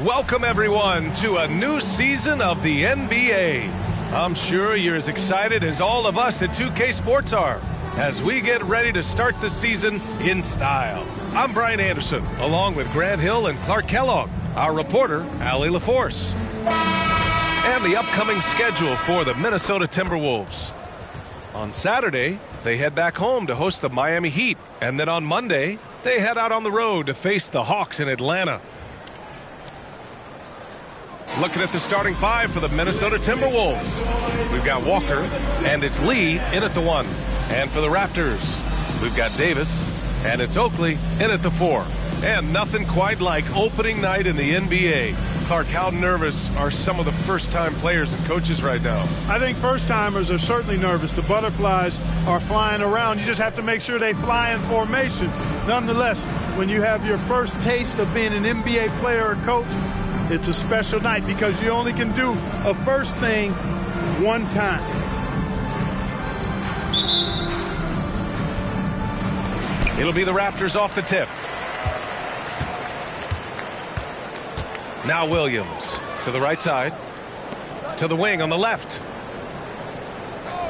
Welcome, everyone, to a new season of the NBA. I'm sure you're as excited as all of us at 2K Sports are as we get ready to start the season in style. I'm Brian Anderson, along with Grant Hill and Clark Kellogg, our reporter, Allie LaForce, and the upcoming schedule for the Minnesota Timberwolves. On Saturday, they head back home to host the Miami Heat, and then on Monday, they head out on the road to face the Hawks in Atlanta. Looking at the starting five for the Minnesota Timberwolves. We've got Walker, and it's Lee in at the 1. And for the Raptors, we've got Davis, and it's Oakley in at the 4. And nothing quite like opening night in the NBA. Clark, how nervous are some of the first-time players and coaches right now? I think first-timers are certainly nervous. The butterflies are flying around. You just have to make sure they fly in formation. Nonetheless, when you have your first taste of being an NBA player or coach, it's a special night because you only can do a first thing one time. It'll be the Raptors off the tip. Now Williams to the right side. To the wing on the left.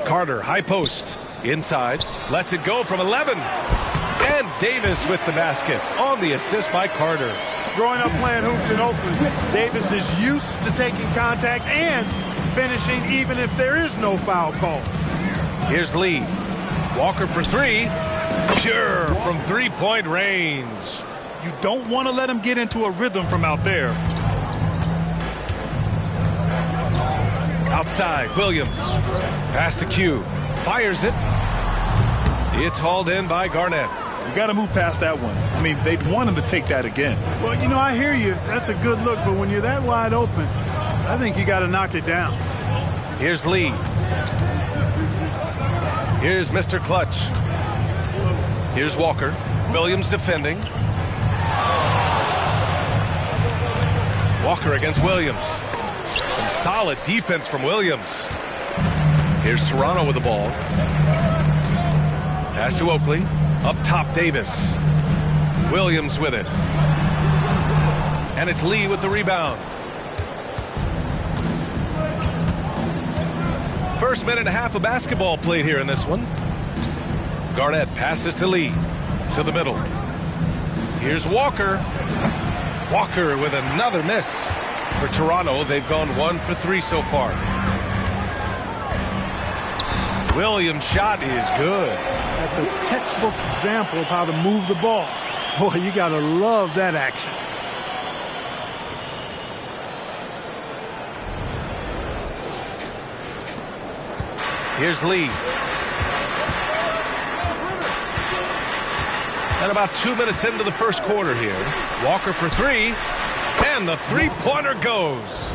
Carter, high post. Inside. Lets it go from 11. And Davis with the basket on the assist by Carter. Growing up playing hoops in Oakland, Davis is used to taking contact and finishing even if there is no foul call. Here's Lee. Walker for 3. Sure, from three-point range. You don't want to let him get into a rhythm from out there. Outside, Williams. Pass to Q. Fires it. It's hauled in by Garnett. You got to move past that one. I mean, they'd want him to take that again. Well, you know, I hear you. That's a good look, but when you're that wide open, I think you got to knock it down. Here's Lee. Here's Mr. Clutch. Here's Walker. Williams defending. Walker against Williams. Some solid defense from Williams. Here's Toronto with the ball. Pass to Oakley. Up top, Davis. Williams with it. And it's Lee with the rebound. First minute and a half of basketball played here in this one. Garnett passes to Lee. To the middle. Here's Walker. Walker with another miss. For Toronto, they've gone 1 for 3 so far. Williams' shot is good. That's a textbook example of how to move the ball. Boy, you got to love that action. Here's Lee. And about 2 minutes into the first quarter here. Walker for 3. And the three-pointer goes.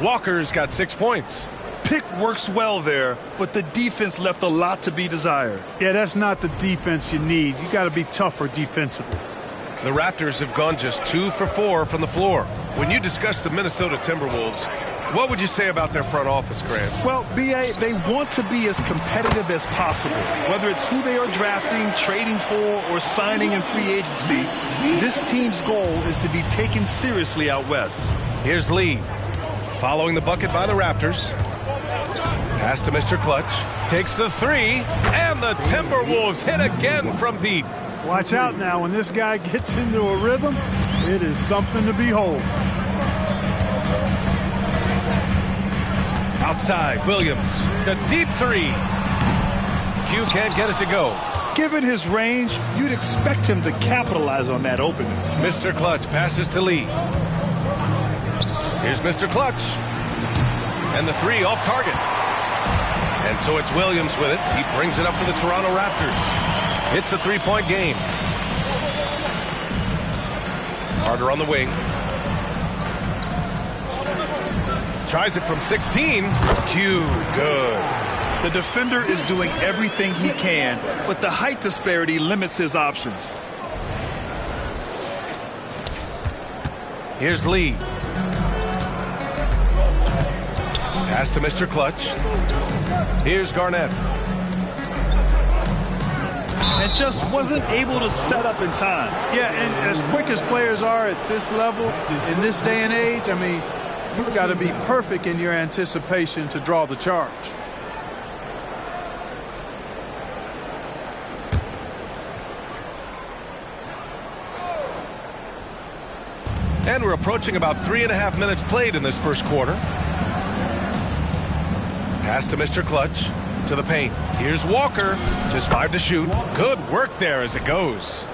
Walker's got 6 points. Pick works well there, but the defense left a lot to be desired. Yeah, that's not the defense you need. You got to be tougher defensively. The Raptors have gone just 2 for 4 from the floor. When you discuss the Minnesota Timberwolves, what would you say about their front office, Grant? Well, B.A., they want to be as competitive as possible. Whether it's who they are drafting, trading for, or signing in free agency, this team's goal is to be taken seriously out west. Here's Lee. Following the bucket by the Raptors. Pass to Mr. Clutch. Takes the 3. And the Timberwolves hit again from deep. Watch out now. When this guy gets into a rhythm, it is something to behold. Outside, Williams. The deep 3. Q can't get it to go. Given his range, you'd expect him to capitalize on that opening. Mr. Clutch passes to Lee. Here's Mr. Clutch. And the 3 off target. And so it's Williams with it. He brings it up for the Toronto Raptors. It's a three-point game. Carter on the wing. Tries it from 16. Q, good. The defender is doing everything he can, but the height disparity limits his options. Here's Lee. Pass to Mr. Clutch. Here's Garnett. and just wasn't able to set up in time. Yeah, and as quick as players are at this level, in this day and age, I mean, you've got to be perfect in your anticipation to draw the charge. And we're approaching about 3.5 minutes played in this first quarter. Pass to Mr. Clutch, to the paint. Here's Walker, just 5 to shoot. Good work there as it goes.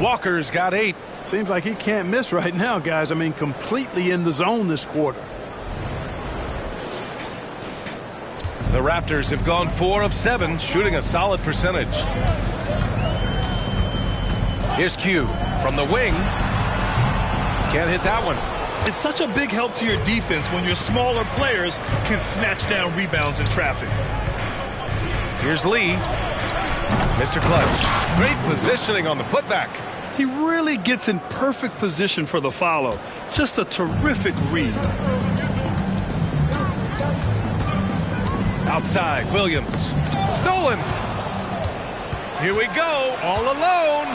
Walker's got 8. Seems like he can't miss right now, guys. I mean, completely in the zone this quarter. The Raptors have gone 4 of 7, shooting a solid percentage. Here's Q from the wing. Can't hit that one. It's such a big help to your defense when your smaller players can snatch down rebounds in traffic. Here's Lee. Mr. Clutch. Great positioning on the putback. He really gets in perfect position for the follow. Just a terrific read. Outside, Williams. Stolen. Here we go, all alone.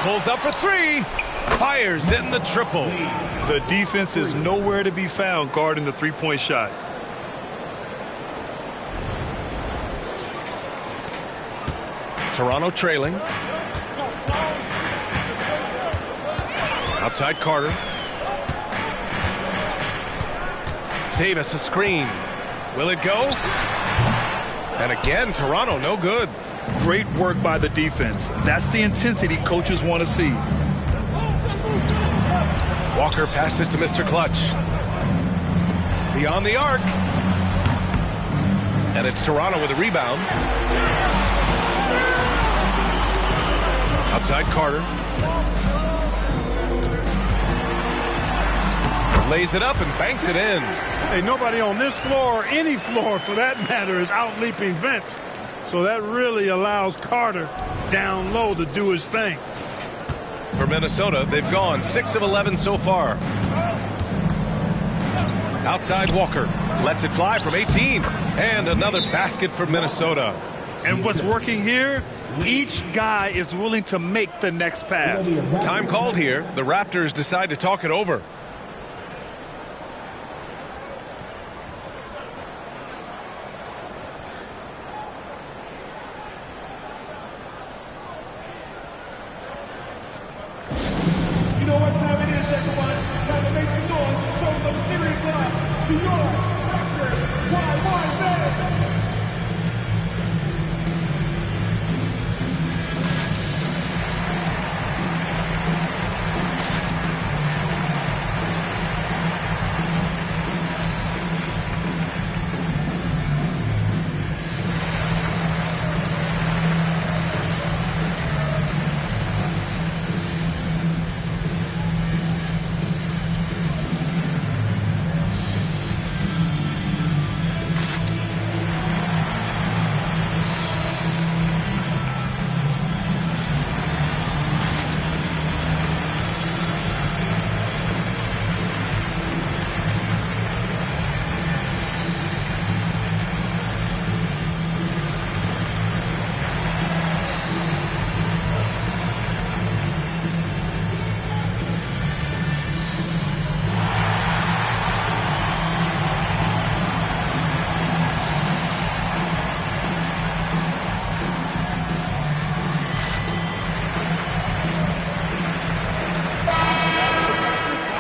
Pulls up for 3. Fires in the triple. The defense is nowhere to be found guarding the three-point shot. Toronto trailing. Outside Carter. Davis a screen. Will it go? And again, Toronto no good. Great work by the defense. That's the intensity coaches want to see. Walker passes to Mr. Clutch. Beyond the arc. And it's Toronto with a rebound. Outside Carter. Lays it up and banks it in. Hey, nobody on this floor, or any floor for that matter, is out-leaping Vince. So that really allows Carter down low to do his thing. For Minnesota, they've gone 6 of 11 so far. Outside Walker. Lets it fly from 18. And another basket for Minnesota. And what's working here? Each guy is willing to make the next pass. Time called here. The Raptors decide to talk it over. You know what time it is, everyone. Time to make some noise and show some serious love. New York, Raptors, why, man?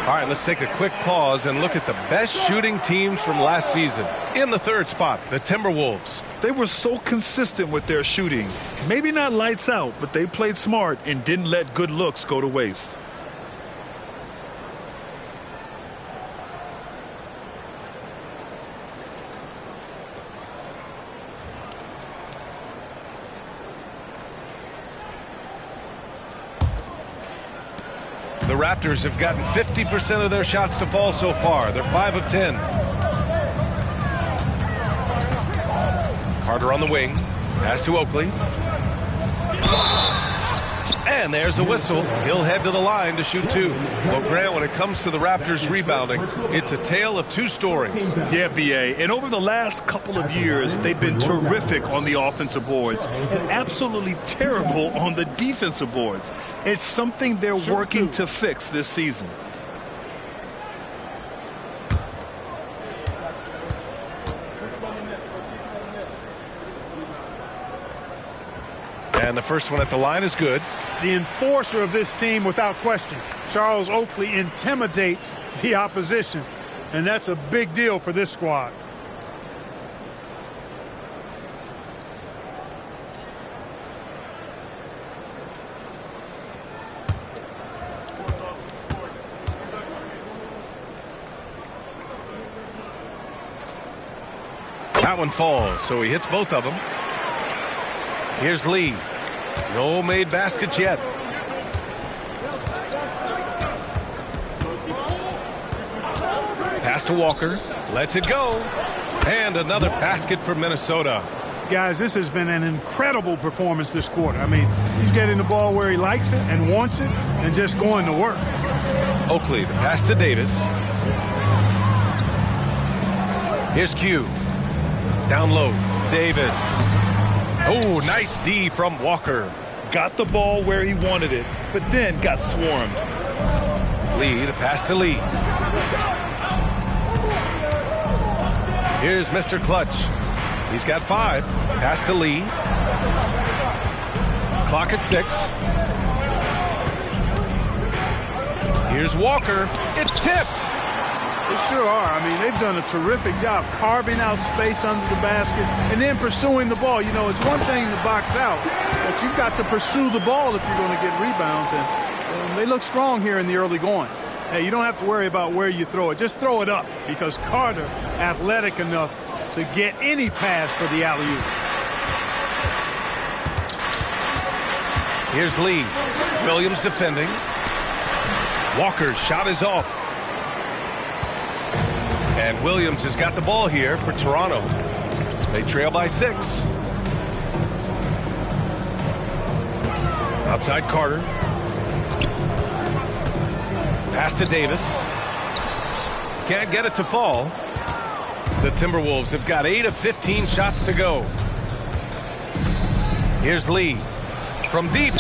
All right, let's take a quick pause and look at the best shooting teams from last season. In the third spot, the Timberwolves. They were so consistent with their shooting. Maybe not lights out, but they played smart and didn't let good looks go to waste. The Raptors have gotten 50% of their shots to fall so far. They're 5 of 10. Carter on the wing. Pass to Oakley. And there's a whistle. He'll head to the line to shoot two. Well, Grant, when it comes to the Raptors rebounding, it's a tale of two stories. Yeah, B.A. And over the last couple of years, they've been terrific on the offensive boards and absolutely terrible on the defensive boards. It's something they're working to fix this season. And the first one at the line is good. The enforcer of this team without question. Charles Oakley intimidates the opposition, and that's a big deal for this squad. That one falls, so he hits both of them. Here's Lee. No made baskets yet. Pass to Walker. Lets it go. And another basket for Minnesota. Guys, this has been an incredible performance this quarter. I mean, he's getting the ball where he likes it and wants it and just going to work. Oakley, the pass to Davis. Here's Q. Down low. Davis. Oh, nice D from Walker. Got the ball where he wanted it, but then got swarmed. Lee, the pass to Lee. Here's Mr. Clutch. He's got 5. Pass to Lee. Clock at 6. Here's Walker. It's tipped. They sure are. I mean, they've done a terrific job carving out space under the basket and then pursuing the ball. You know, it's one thing to box out, but you've got to pursue the ball if you're going to get rebounds. And they look strong here in the early going. Hey, you don't have to worry about where you throw it. Just throw it up because Carter, athletic enough to get any pass for the alley-oop. Here's Lee. Williams defending. Walker's shot is off. And Williams has got the ball here for Toronto. They trail by 6. Outside Carter. Pass to Davis. Can't get it to fall. The Timberwolves have got 8 of 15 shots to go. Here's Lee. From deep.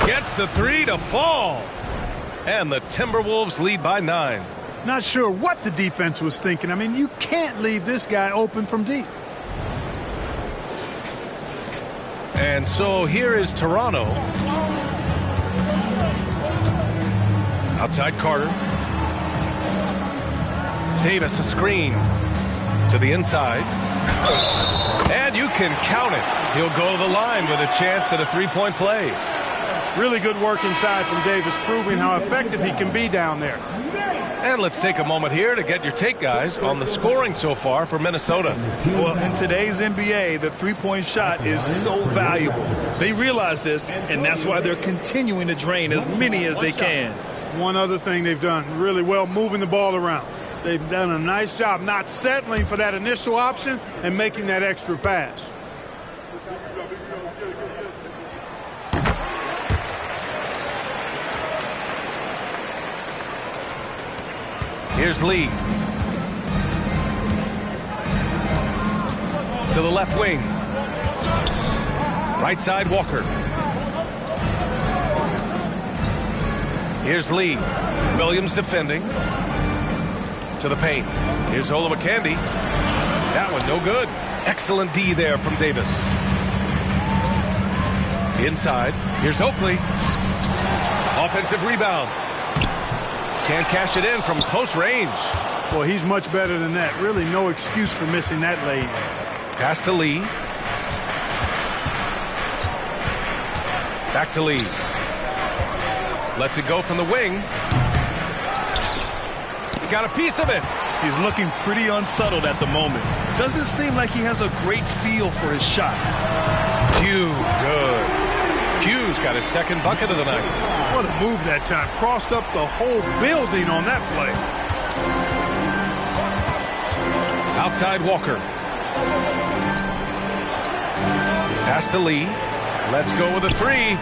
Gets the 3 to fall. And the Timberwolves lead by 9. Not sure what the defense was thinking. I mean, you can't leave this guy open from deep. And so here is Toronto. Outside Carter. Davis, a screen to the inside. And you can count it. He'll go to the line with a chance at a three-point play. Really good work inside from Davis, proving how effective he can be down there. And let's take a moment here to get your take, guys, on the scoring so far for Minnesota. Well, in today's NBA, the three-point shot is so valuable. They realize this, and that's why they're continuing to drain as many as they can. One other thing they've done really well, moving the ball around. They've done a nice job not settling for that initial option and making that extra pass. Here's Lee. To the left wing. Right side, Walker. Here's Lee. Williams defending. To the paint. Here's Olowokandi. That one no good. Excellent D there from Davis. Inside. Here's Oakley. Offensive rebound. Can't cash it in from close range. Well, he's much better than that. Really no excuse for missing that lane. Pass to Lee. Back to Lee. Lets it go from the wing. Got a piece of it. He's looking pretty unsettled at the moment. Doesn't seem like he has a great feel for his shot. Q, good. Q's got his second bucket of the night. What a move that time. Crossed up the whole building on that play. Outside Walker. Pass to Lee. Let's go with a 3.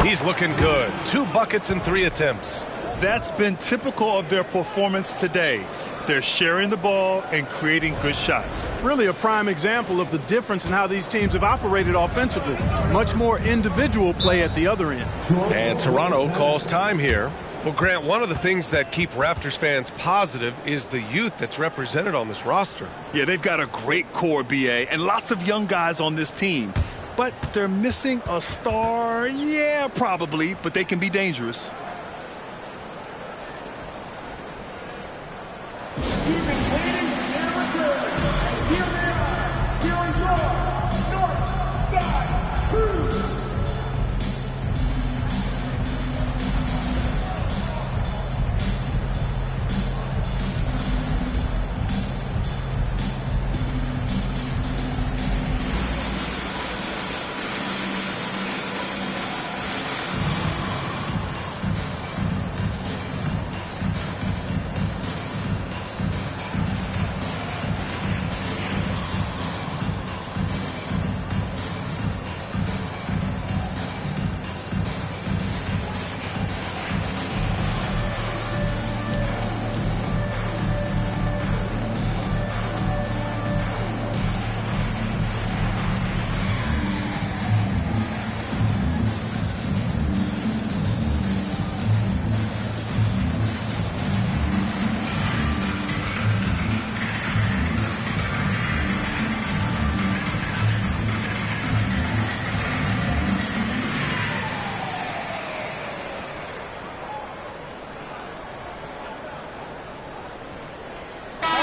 He's looking good. 2 buckets in 3 attempts. That's been typical of their performance today. They're sharing the ball and creating good shots. Really a prime example of the difference in how these teams have operated offensively. Much more individual play at the other end. And Toronto calls time here. Well, Grant, one of the things that keep Raptors fans positive is the youth that's represented on this roster. Yeah, they've got a great core, BA, and lots of young guys on this team. But they're missing a star. Yeah, probably, but they can be dangerous.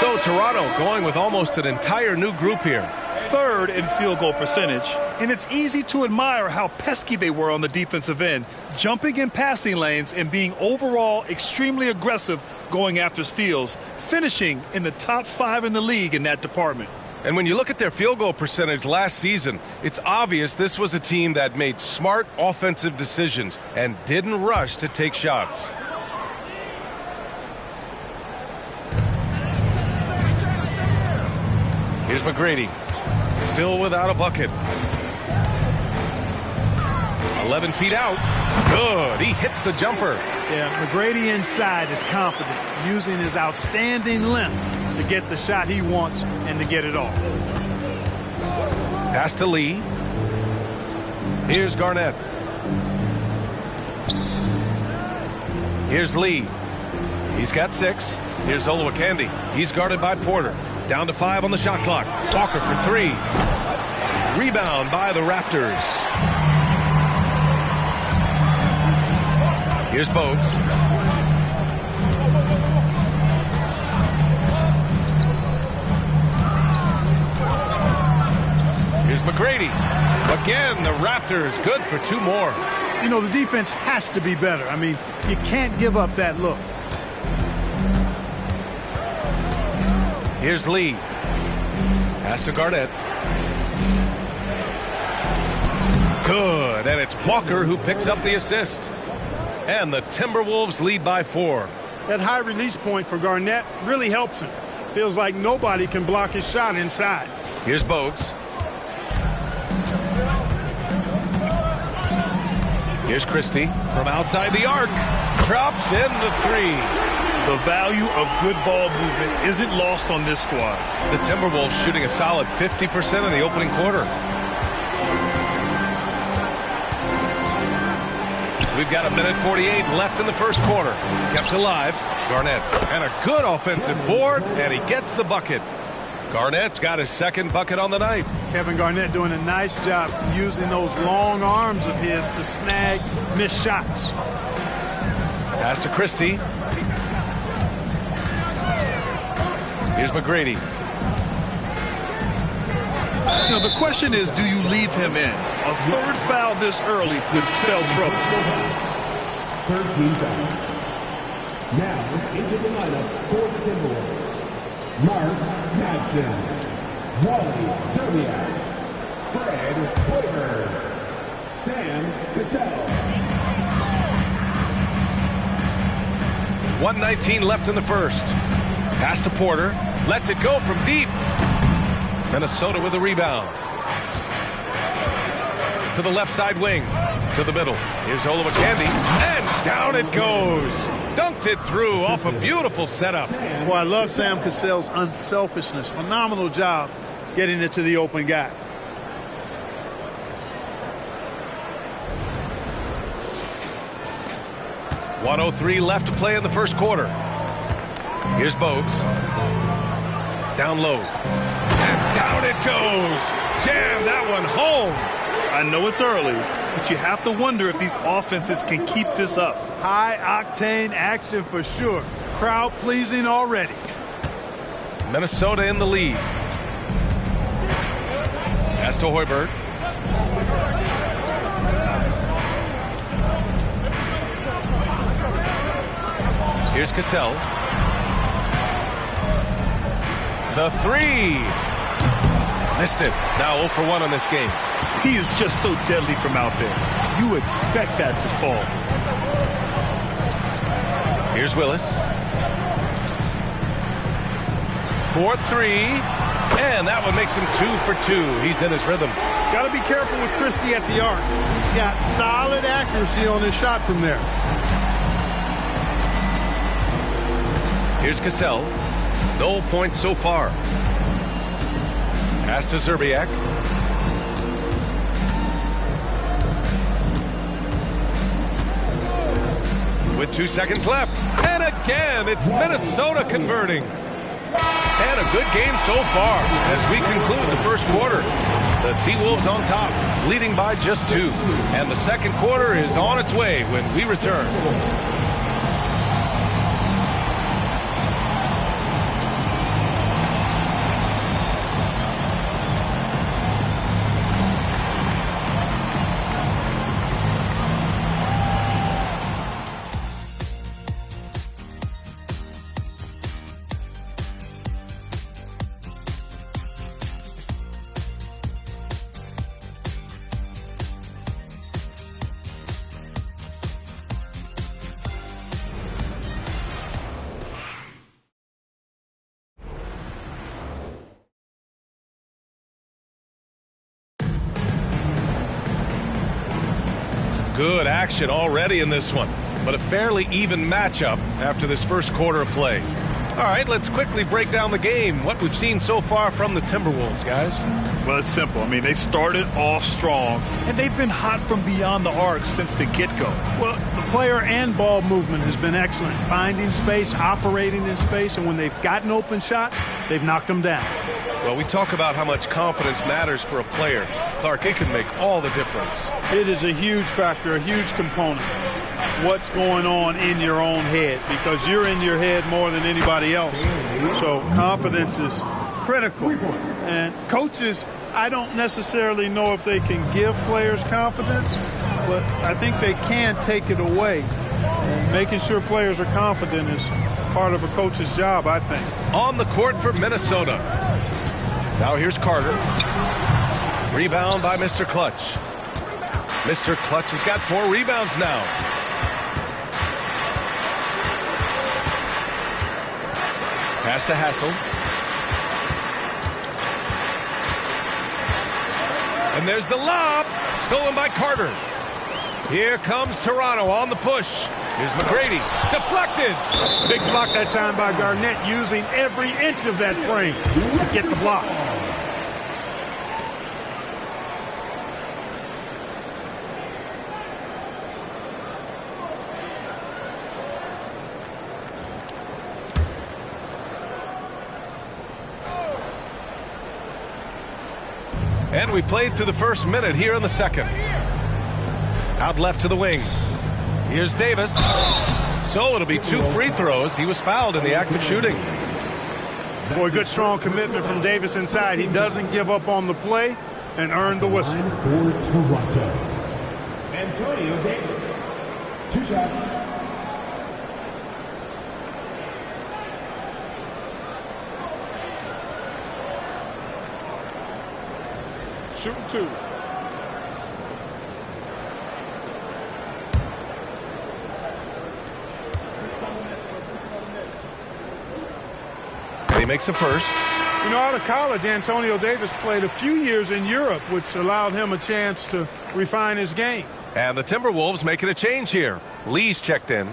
So Toronto going with almost an entire new group here. Third in field goal percentage. And it's easy to admire how pesky they were on the defensive end, jumping in passing lanes and being overall extremely aggressive going after steals, finishing in the top 5 in the league in that department. And when you look at their field goal percentage last season, it's obvious this was a team that made smart offensive decisions and didn't rush to take shots. Here's McGrady, still without a bucket. 11 feet out. Good. He hits the jumper. Yeah, McGrady inside is confident, using his outstanding length to get the shot he wants and to get it off. Pass to Lee. Here's Garnett. Here's Lee. He's got 6. Here's Olowokandi. He's guarded by Porter. Down to 5 on the shot clock. Walker for 3. Rebound by the Raptors. Here's Bogues. Here's McGrady. Again, the Raptors good for 2 more. You know, the defense has to be better. I mean, you can't give up that look. Here's Lee. Pass to Garnett. Good, and it's Walker who picks up the assist. And the Timberwolves lead by 4. That high release point for Garnett really helps him. Feels like nobody can block his shot inside. Here's Bogues. Here's Christie from outside the arc. Drops in the 3. The value of good ball movement isn't lost on this squad. The Timberwolves shooting a solid 50% in the opening quarter. We've got 1:48 left in the first quarter. Kept alive. Garnett. And a good offensive board, and he gets the bucket. Garnett's got his 2nd bucket on the night. Kevin Garnett doing a nice job using those long arms of his to snag missed shots. Pass to Christie. Here's McGrady. You know, the question is, do you leave him in? A 3rd foul this early could spell trouble. 13 foul. Now into the lineup for the Timberwolves. Mark Madsen, Wally Zerniak, Fred Hoiberg, Sam Cassell. 1:19 left in the first. Pass to Porter. Lets it go from deep. Minnesota with a rebound. To the left side wing. To the middle. Here's Olowokandi. And down it goes. Dunked it through off a beautiful setup. Boy, I love Sam Cassell's unselfishness. Phenomenal job getting it to the open guy. .103 left to play in the first quarter. Here's Bogues. Down low. And down it goes. Jam that one home. I know it's early, but you have to wonder if these offenses can keep this up. High-octane action for sure. Crowd pleasing already. Minnesota in the lead. Pass to Hoiberg. Here's Cassell. The three. Missed it. Now 0 for 1 on this game. He is just so deadly from out there. You expect that to fall. Here's Willis. 4-3. And that one makes him 2 for 2. He's in his rhythm. Got to be careful with Christie at the arc. He's got solid accuracy on his shot from there. Here's Cassell. No points so far. Pass to Zerbiak. With 2 seconds left. And again, it's Minnesota converting. And a good game so far as we conclude the first quarter. The T-Wolves on top, leading by just 2. And the second quarter is on its way when we return. Good action already in this one, but a fairly even matchup after this first quarter of play. All right, let's quickly break down the game, what we've seen so far from the Timberwolves, guys. Well, it's simple. I mean, they started off strong, and they've been hot from beyond the arc since the get-go. Well, the player and ball movement has been excellent. Finding space, operating in space, and when they've gotten open shots, they've knocked them down. Well, we talk about how much confidence matters for a player. Clark, it can make all the difference. It is a huge factor, a huge component. What's going on in your own head, because you're in your head more than anybody else. So confidence is critical. And coaches, I don't necessarily know if they can give players confidence, but I think they can take it away. And making sure players are confident is part of a coach's job, I think. On the court for Minnesota. Now here's Carter. Rebound by Mr. Clutch. Mr. Clutch has got 4 rebounds now. Pass to Hassel. And there's the lob. Stolen by Carter. Here comes Toronto on the push. Here's McGrady. Deflected. Big block that time by Garnett, using every inch of that frame to get the block. And we played through the first minute here in the second. Out left to the wing. Here's Davis. So it'll be 2 free throws. He was fouled in the act of shooting. Boy, good strong commitment from Davis inside. He doesn't give up on the play and earned the whistle. For Toronto, Antonio Davis. 2 shots. Shooting 2. And he makes a first. You know, out of college, Antonio Davis played a few years in Europe, which allowed him a chance to refine his game. And the Timberwolves making a change here. Lee's checked in.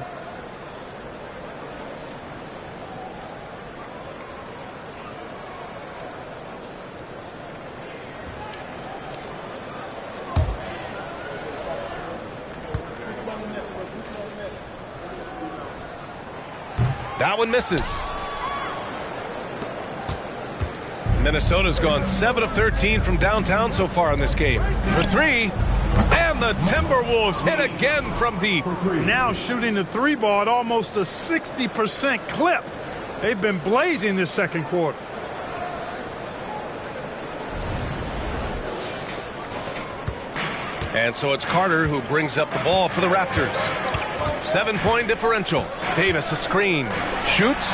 That one misses. Minnesota's gone 7 of 13 from downtown so far in this game. For three, and the Timberwolves hit again from deep. Now shooting the three ball at almost a 60% clip. They've been blazing this second quarter. And so it's Carter who brings up the ball for the Raptors. 7-point differential. Davis a screen. Shoots.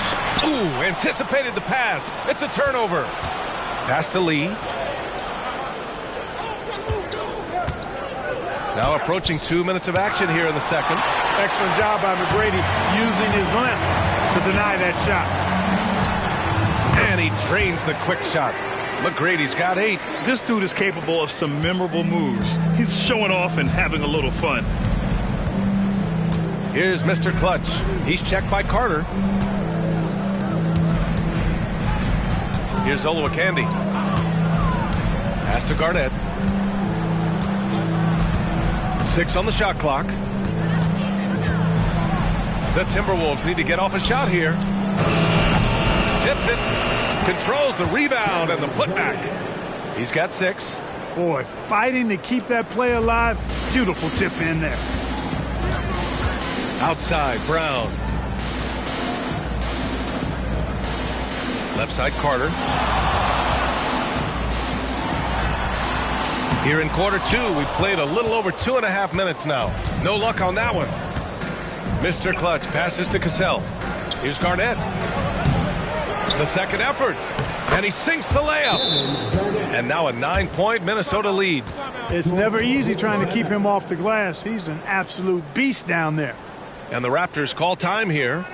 Ooh, anticipated the pass. It's a turnover. Pass to Lee. Now approaching 2 minutes of action here in the second. Excellent job by McGrady using his length to deny that shot. And he drains the quick shot. McGrady's got 8. This dude is capable of some memorable moves. He's showing off and having a little fun. Here's Mr. Clutch. He's checked by Carter. Here's Olowokandi. Pass to Garnett. 6 on the shot clock. The Timberwolves need to get off a shot here. Tips it. Controls the rebound and the putback. He's got 6. Boy, fighting to keep that play alive. Beautiful tip in there. Outside, Brown. Left side, Carter. Here in quarter 2, we played a little over 2.5 minutes now. No luck on that one. Mr. Clutch passes to Cassell. Here's Garnett. The second effort. And he sinks the layup. And now a 9-point Minnesota lead. It's never easy trying to keep him off the glass. He's an absolute beast down there. And the Raptors call time here.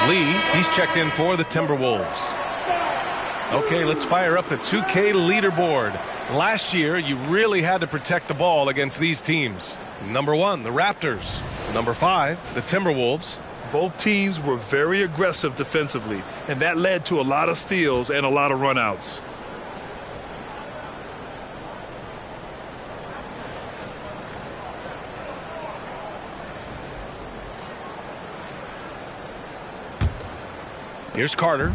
Lee, he's checked in for the Timberwolves. Okay, let's fire up the 2K leaderboard. Last year, you really had to protect the ball against these teams. Number 1, the Raptors. Number 5, the Timberwolves. Both teams were very aggressive defensively, and that led to a lot of steals and a lot of runouts. Here's Carter.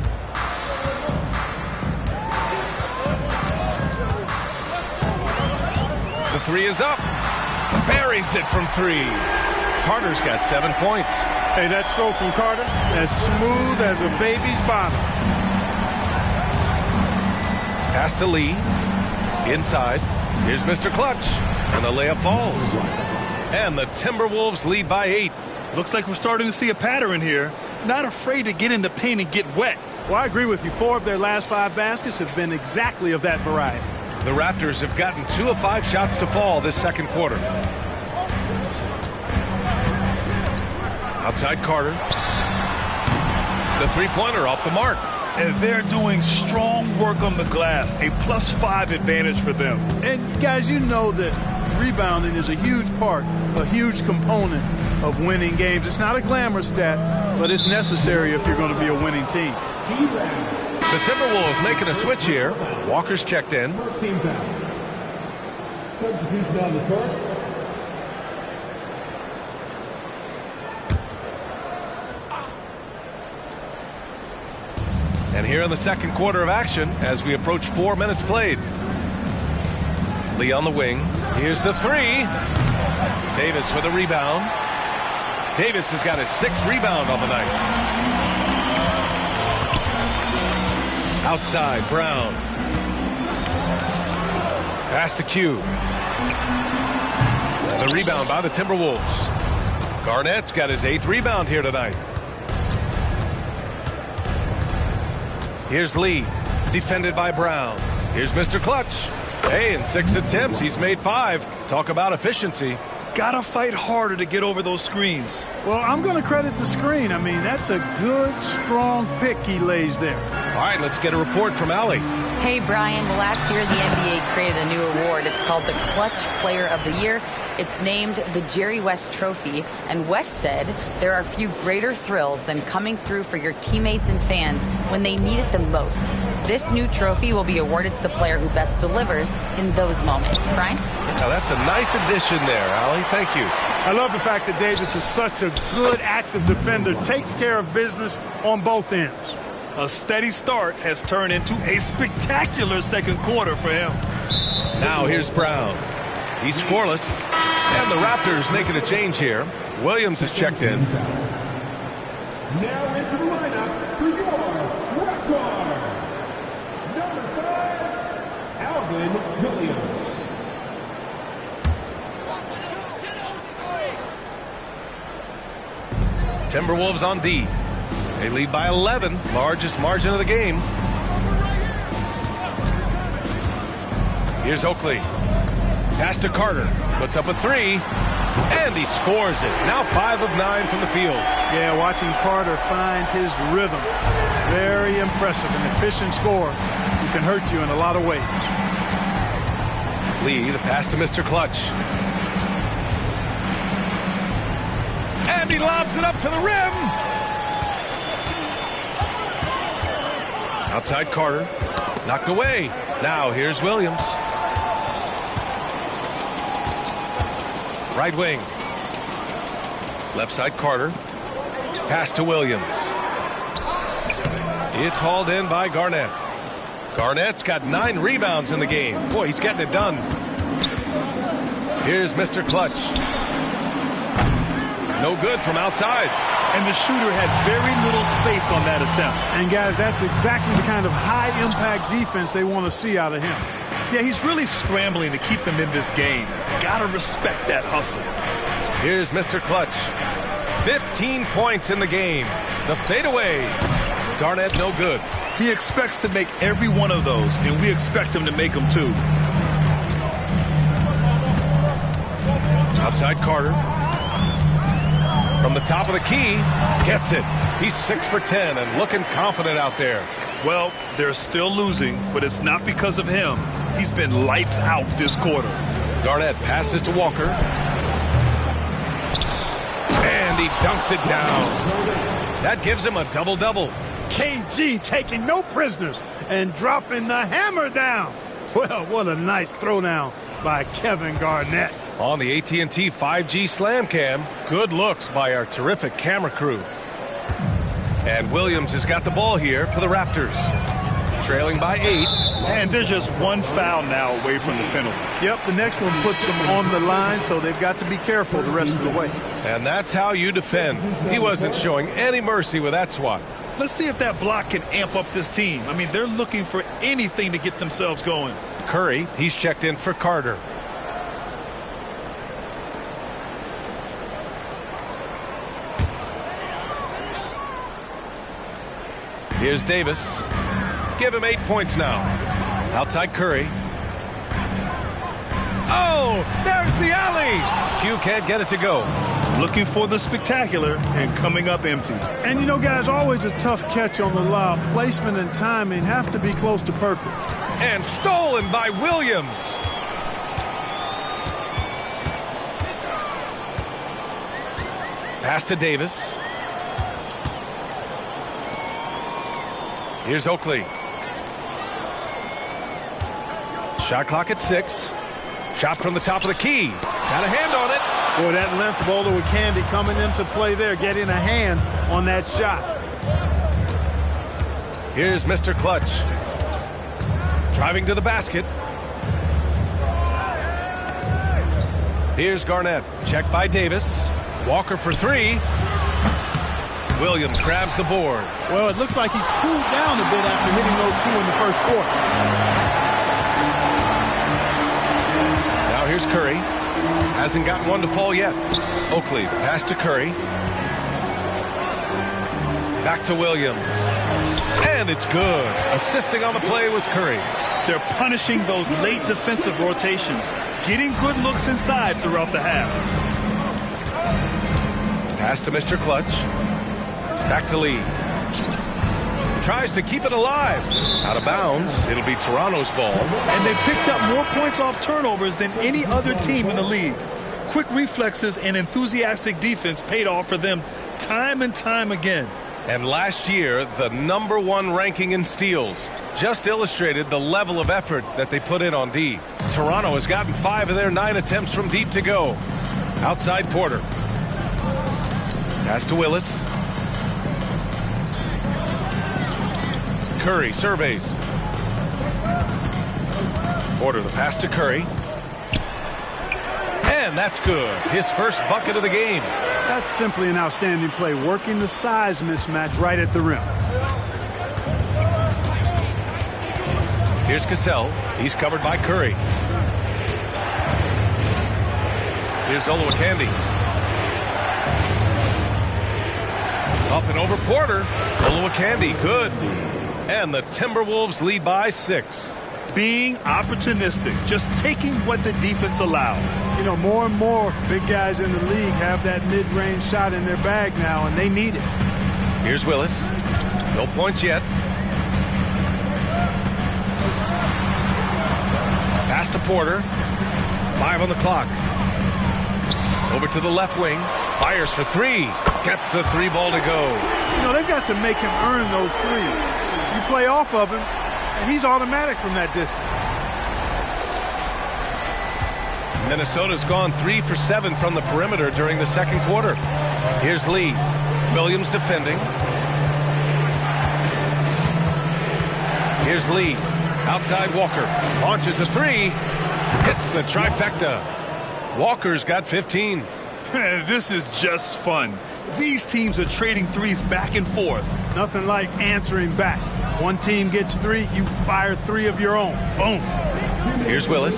The 3 is up. Buries it from 3. Carter's got 7 points. Hey, that stroke from Carter, as smooth as a baby's bottom. Pass to Lee. Inside. Here's Mr. Clutch. And the layup falls. And the Timberwolves lead by 8. Looks like we're starting to see a pattern here. Not afraid to get in the paint and get wet. Well, I agree with you. 4 of their last 5 baskets have been exactly of that variety. The Raptors have gotten 2 of 5 shots to fall this second quarter. Outside Carter. The 3-pointer off the mark. And they're doing strong work on the glass, a +5 advantage for them. And guys, you know that rebounding is a huge part, a huge component of winning games. It's not a glamour stat, but it's necessary if you're going to be a winning team. The Timberwolves making a switch here. Walker's checked in. First team foul. Substitution on the court. And here in the second quarter of action as we approach 4 minutes played. Lee on the wing. Here's the three. Davis with a rebound. Davis has got his 6th rebound on the night. Outside, Brown. Pass to Q. The rebound by the Timberwolves. Garnett's got his 8th rebound here tonight. Here's Lee, defended by Brown. Here's Mr. Clutch. Hey, in 6 attempts, he's made 5. Talk about efficiency. Gotta fight harder to get over those screens. Well, I'm going to credit the screen. I mean, that's a good, strong pick he lays there. All right, let's get a report from Allie. Hey, Brian. Last year, the NBA created a new award. It's called the Clutch Player of the Year. It's named the Jerry West Trophy. And West said there are few greater thrills than coming through for your teammates and fans when they need it the most. This new trophy will be awarded to the player who best delivers in those moments. Brian? Now, that's a nice addition there, Allie. Thank you. I love the fact that Davis is such a good, active defender, takes care of business on both ends. A steady start has turned into a spectacular second quarter for him. Now here's Brown. He's scoreless. And the Raptors making a change here. Williams is checked in. Now into the lineup for your Raptors. Number 5, Alvin Williams. Timberwolves on D. They lead by 11, largest margin of the game. Here's Oakley. Pass to Carter. Puts up a 3. And he scores it. Now 5 of 9 from the field. Yeah, watching Carter find his rhythm. Very impressive. An efficient scorer who can hurt you in a lot of ways. Lee, the pass to Mr. Clutch. And he lobs it up to the rim. Outside Carter. Knocked away. Now here's Williams. Right wing. Left side Carter. Pass to Williams. It's hauled in by Garnett. Garnett's got 9 rebounds in the game. Boy, he's getting it done. Here's Mr. Clutch. No good from outside. And the shooter had very little space on that attempt. And guys, that's exactly the kind of high-impact defense they want to see out of him. Yeah, he's really scrambling to keep them in this game. Gotta respect that hustle. Here's Mr. Clutch. 15 points in the game. The fadeaway. Garnett no good. He expects to make every one of those, and we expect him to make them too. Outside Carter. From the top of the key, gets it. He's 6 for 10 and looking confident out there. Well, they're still losing, but it's not because of him. He's been lights out this quarter. Garnett passes to Walker. And he dunks it down. That gives him a double-double. KG taking no prisoners and dropping the hammer down. Well, what a nice throwdown by Kevin Garnett. On the AT&T 5G Slam Cam, good looks by our terrific camera crew. And Williams has got the ball here for the Raptors. Trailing by 8. And there's just one foul now away from the penalty. Yep, the next one puts them on the line, so they've got to be careful the rest of the way. And that's how you defend. He wasn't showing any mercy with that swat. Let's see if that block can amp up this team. I mean, they're looking for anything to get themselves going. Curry, he's checked in for Carter. Here's Davis. Give him 8 points now. Outside Curry. Oh, there's the alley. Q can't get it to go. Looking for the spectacular and coming up empty. And you know, guys, always a tough catch on the lob. Placement and timing have to be close to perfect. And stolen by Williams. Pass to Davis. Here's Oakley. Shot clock at 6. Shot from the top of the key. Got a hand on it. Boy, that length of Olowokandi coming into play there, getting a hand on that shot. Here's Mr. Clutch. Driving to the basket. Here's Garnett. Checked by Davis. Walker for 3. Williams grabs the board. Well, it looks like he's cooled down a bit after hitting those 2 in the first quarter. Now here's Curry. Hasn't gotten one to fall yet. Oakley, pass to Curry. Back to Williams. And it's good. Assisting on the play was Curry. They're punishing those late defensive rotations, getting good looks inside throughout the half. Pass to Mr. Clutch. Back to Lee. Tries to keep it alive. Out of bounds. It'll be Toronto's ball. And they picked up more points off turnovers than any other team in the league. Quick reflexes and enthusiastic defense paid off for them time and time again. And last year, the #1 ranking in steals just illustrated the level of effort that they put in on D. Toronto has gotten 5 of their 9 attempts from deep to go. Outside Porter. Pass to Willis. Curry surveys. Porter, the pass to Curry. And that's good. His first bucket of the game. That's simply an outstanding play, working the size mismatch right at the rim. Here's Cassell. He's covered by Curry. Here's Olowokandi. Up and over Porter. Olowokandi, good. And the Timberwolves lead by 6. Being opportunistic, just taking what the defense allows. You know, more and more big guys in the league have that mid-range shot in their bag now, and they need it. Here's Willis. No points yet. Pass to Porter. 5 on the clock. Over to the left wing. Fires for 3. Gets the 3 ball to go. You know, they've got to make him earn those 3. You play off of him, and he's automatic from that distance. Minnesota's gone 3 for 7 from the perimeter during the second quarter. Here's Lee. Williams defending. Here's Lee. Outside Walker. Launches a 3. Hits the trifecta. Walker's got 15. This is just fun. These teams are trading threes back and forth. Nothing like answering back. One team gets 3, you fire 3 of your own. Boom. Here's Willis.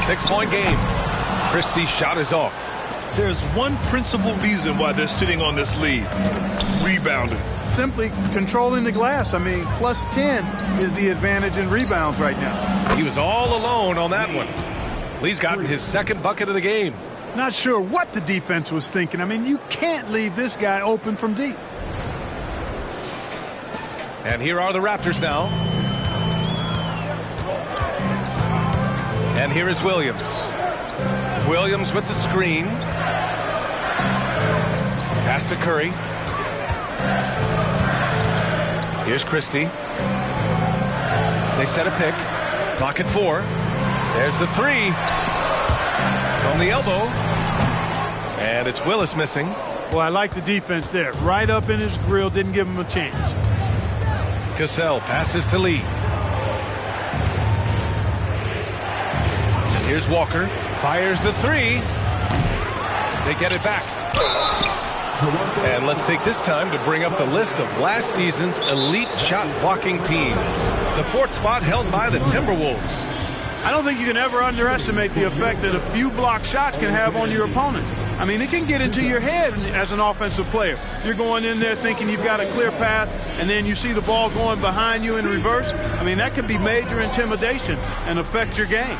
6-point game. Christie's shot is off. There's one principal reason why they're sitting on this lead. Rebounding. Simply controlling the glass. I mean, plus 10 is the advantage in rebounds right now. He was all alone on that one. Lee's gotten his second bucket of the game. Not sure what the defense was thinking. I mean, you can't leave this guy open from deep. And here are the Raptors now. And here is Williams. Williams with the screen. Pass to Curry. Here's Christie. They set a pick. Clock at 4. There's the 3. From the elbow. And it's Willis missing. Well, I like the defense there. Right up in his grill, didn't give him a chance. Cassell passes to Lee. Here's Walker. Fires the 3. They get it back. And let's take this time to bring up the list of last season's elite shot blocking teams. The 4th spot held by the Timberwolves. I don't think you can ever underestimate the effect that a few block shots can have on your opponent. I mean, it can get into your head as an offensive player. You're going in there thinking you've got a clear path, and then you see the ball going behind you in reverse. I mean, that can be major intimidation and affect your game.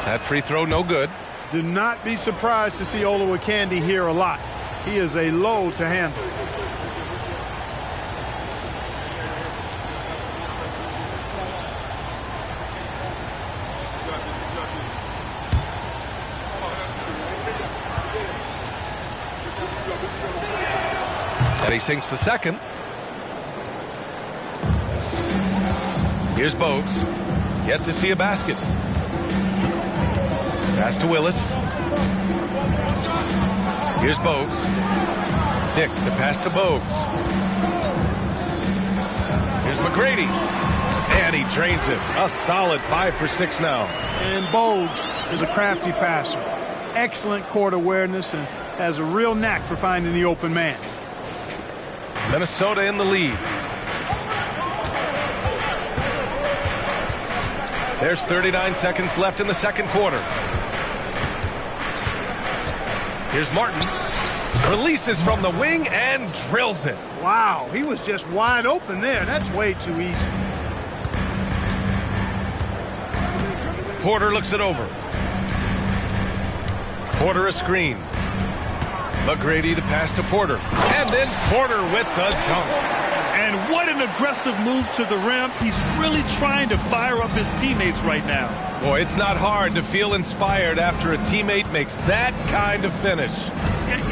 That free throw no good. Do not be surprised to see Olowokandi here a lot. He is a load to handle. And he sinks the second. Here's Bogues. Yet to see a basket. Pass to Willis. Here's Bogues. Nick, the pass to Bogues. Here's McGrady. And he drains it. A solid 5 for 6 now. And Bogues is a crafty passer. Excellent court awareness and has a real knack for finding the open man. Minnesota in the lead. There's 39 seconds left in the second quarter. Here's Martin. Releases from the wing and drills it. Wow, he was just wide open there. That's way too easy. Porter looks it over. Porter a screen. McGrady the pass to Porter. And then Porter with the dunk. And what an aggressive move to the rim. He's really trying to fire up his teammates right now. Boy, it's not hard to feel inspired after a teammate makes that kind of finish.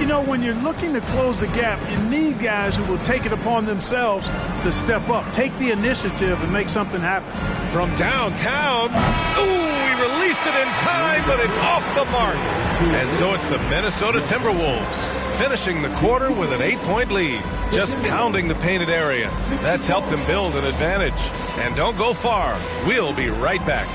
You know, when you're looking to close the gap, you need guys who will take it upon themselves to step up, take the initiative, and make something happen. From downtown, ooh, he released it in time, but it's off the mark. And so it's the Minnesota Timberwolves finishing the quarter with an 8-point lead, just pounding the painted area. That's helped them build an advantage. And don't go far. We'll be right back.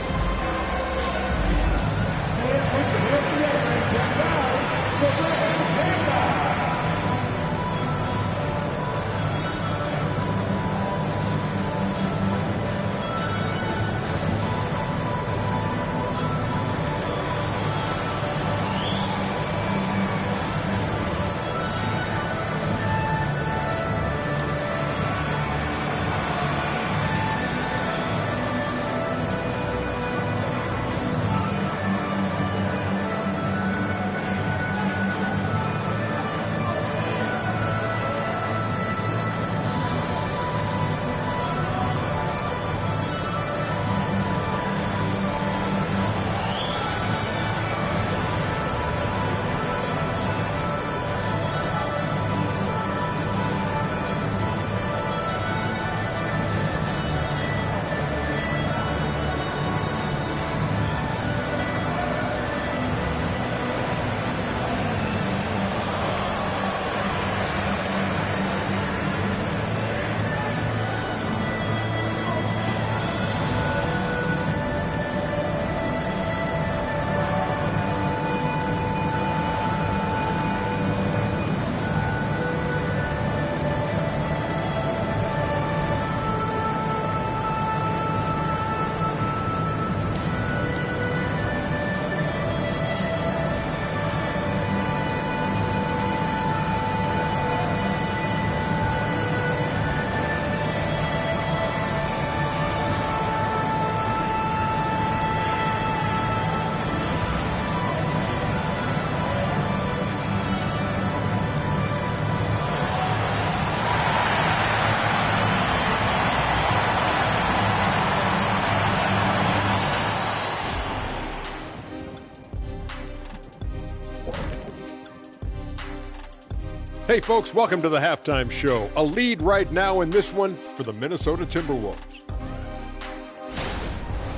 Hey folks, welcome to the Halftime Show. A lead right now in this one for the Minnesota Timberwolves.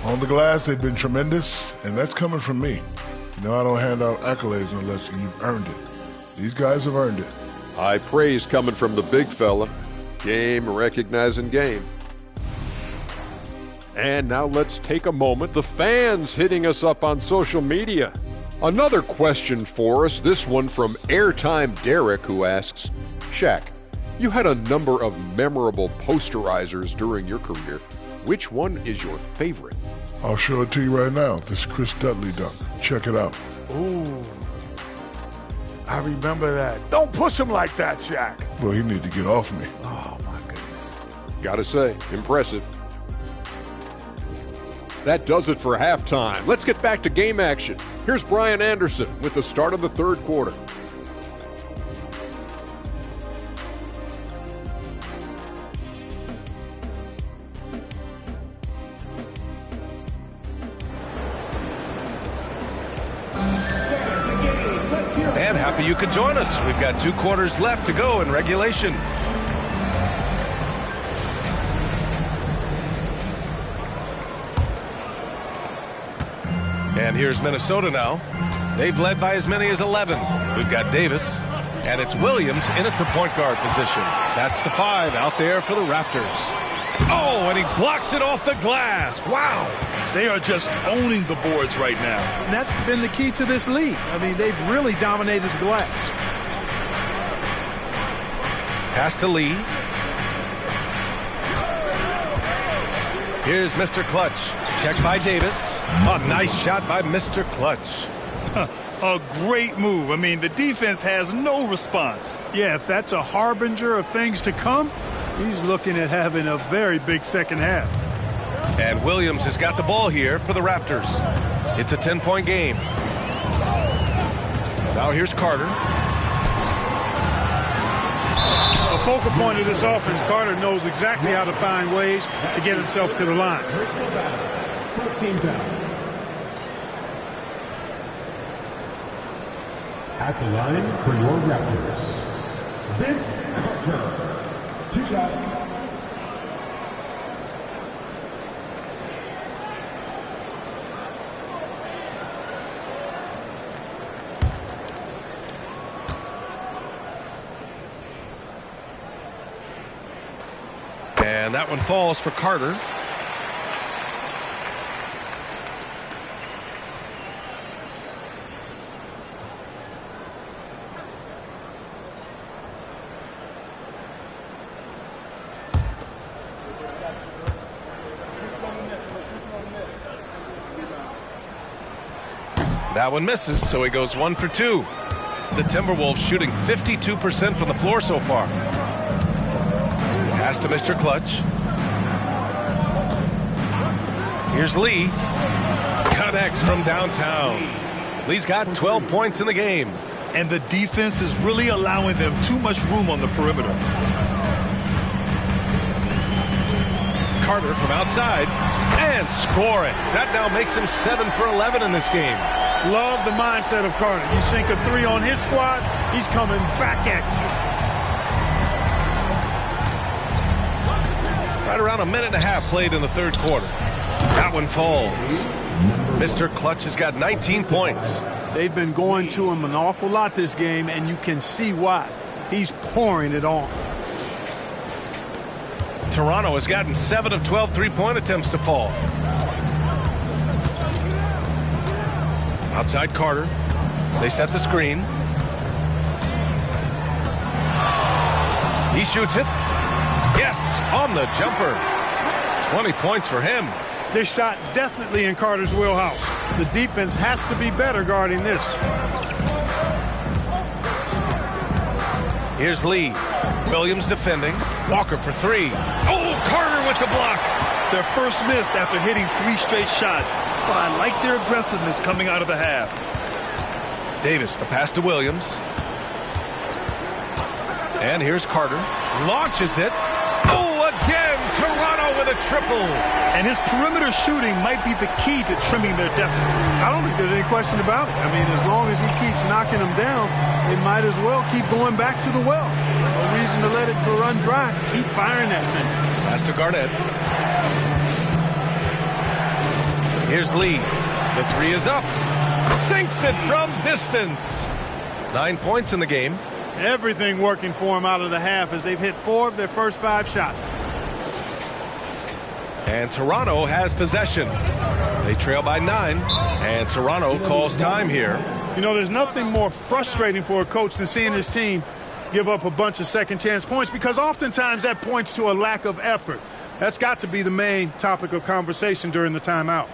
On the glass, they've been tremendous, and that's coming from me. You know, I don't hand out accolades unless you've earned it. These guys have earned it. High praise coming from the big fella. Game recognizing game. And now let's take a moment. The fans hitting us up on social media. Another question for us, this one from Airtime Derek, who asks, Shaq, you had a number of memorable posterizers during your career. Which one is your favorite? I'll show it to you right now. This Chris Dudley dunk. Check it out. Ooh. I remember that. Don't push him like that, Shaq. Well, he need to get off me. Oh, my goodness. Gotta say, impressive. That does it for halftime. Let's get back to game action. Here's Brian Anderson with the start of the third quarter. And happy you could join us. We've got 2 quarters left to go in regulation. And here's Minnesota now. They've led by as many as 11. We've got Davis, and it's Williams in at the point guard position. That's the 5 out there for the Raptors. Oh, and he blocks it off the glass. Wow. They are just owning the boards right now. And that's been the key to this league. I mean, they've really dominated the glass. Pass to Lee. Here's Mr. Clutch. Check by Davis. A nice shot by Mr. Clutch. A great move. I mean, the defense has no response. Yeah, if that's a harbinger of things to come, he's looking at having a very big second half. And Williams has got the ball here for the Raptors. It's a 10-point game. Now here's Carter. The focal point of this offense, Carter knows exactly how to find ways to get himself to the line. First team foul. At the line for your Raptors, Vince Carter. 2 shots. And that one falls for Carter. That one misses, so he goes 1 for 2. The Timberwolves shooting 52% from the floor so far. Pass to Mr. Clutch. Here's Lee. Connects from downtown. Lee's got 12 points in the game. And the defense is really allowing them too much room on the perimeter. Carter from outside. And scoring. That now makes him 7 for 11 in this game. Love the mindset of Carter. You sink a 3 on his squad, he's coming back at you. Right around a minute and a half played in the third quarter. That one falls. Mr. Clutch has got 19 points. They've been going to him an awful lot this game, and you can see why. He's pouring it on. Toronto has gotten 7 of 12 three-point attempts to fall. Outside Carter. They set the screen. He shoots it. Yes, on the jumper. 20 points for him. This shot definitely in Carter's wheelhouse. The defense has to be better guarding this. Here's Lee. Williams defending. Walker for 3. Oh, Carter with the block. Their first miss after hitting 3 straight shots. But I like their aggressiveness coming out of the half. Davis, the pass to Williams. And here's Carter. Launches it. Oh, again, Toronto with a triple. And his perimeter shooting might be the key to trimming their deficit. I don't think there's any question about it. I mean, as long as he keeps knocking them down, they might as well keep going back to the well. No reason to let it run dry. Keep firing that thing. Pass to Garnett. Here's Lee. The 3 is up. Sinks it from distance. 9 points in the game. Everything working for them out of the half as they've hit 4 of their first 5 shots. And Toronto has possession. They trail by 9, and Toronto calls time here. You know, there's nothing more frustrating for a coach than seeing his team give up a bunch of second chance points, because oftentimes that points to a lack of effort. That's got to be the main topic of conversation during the timeout.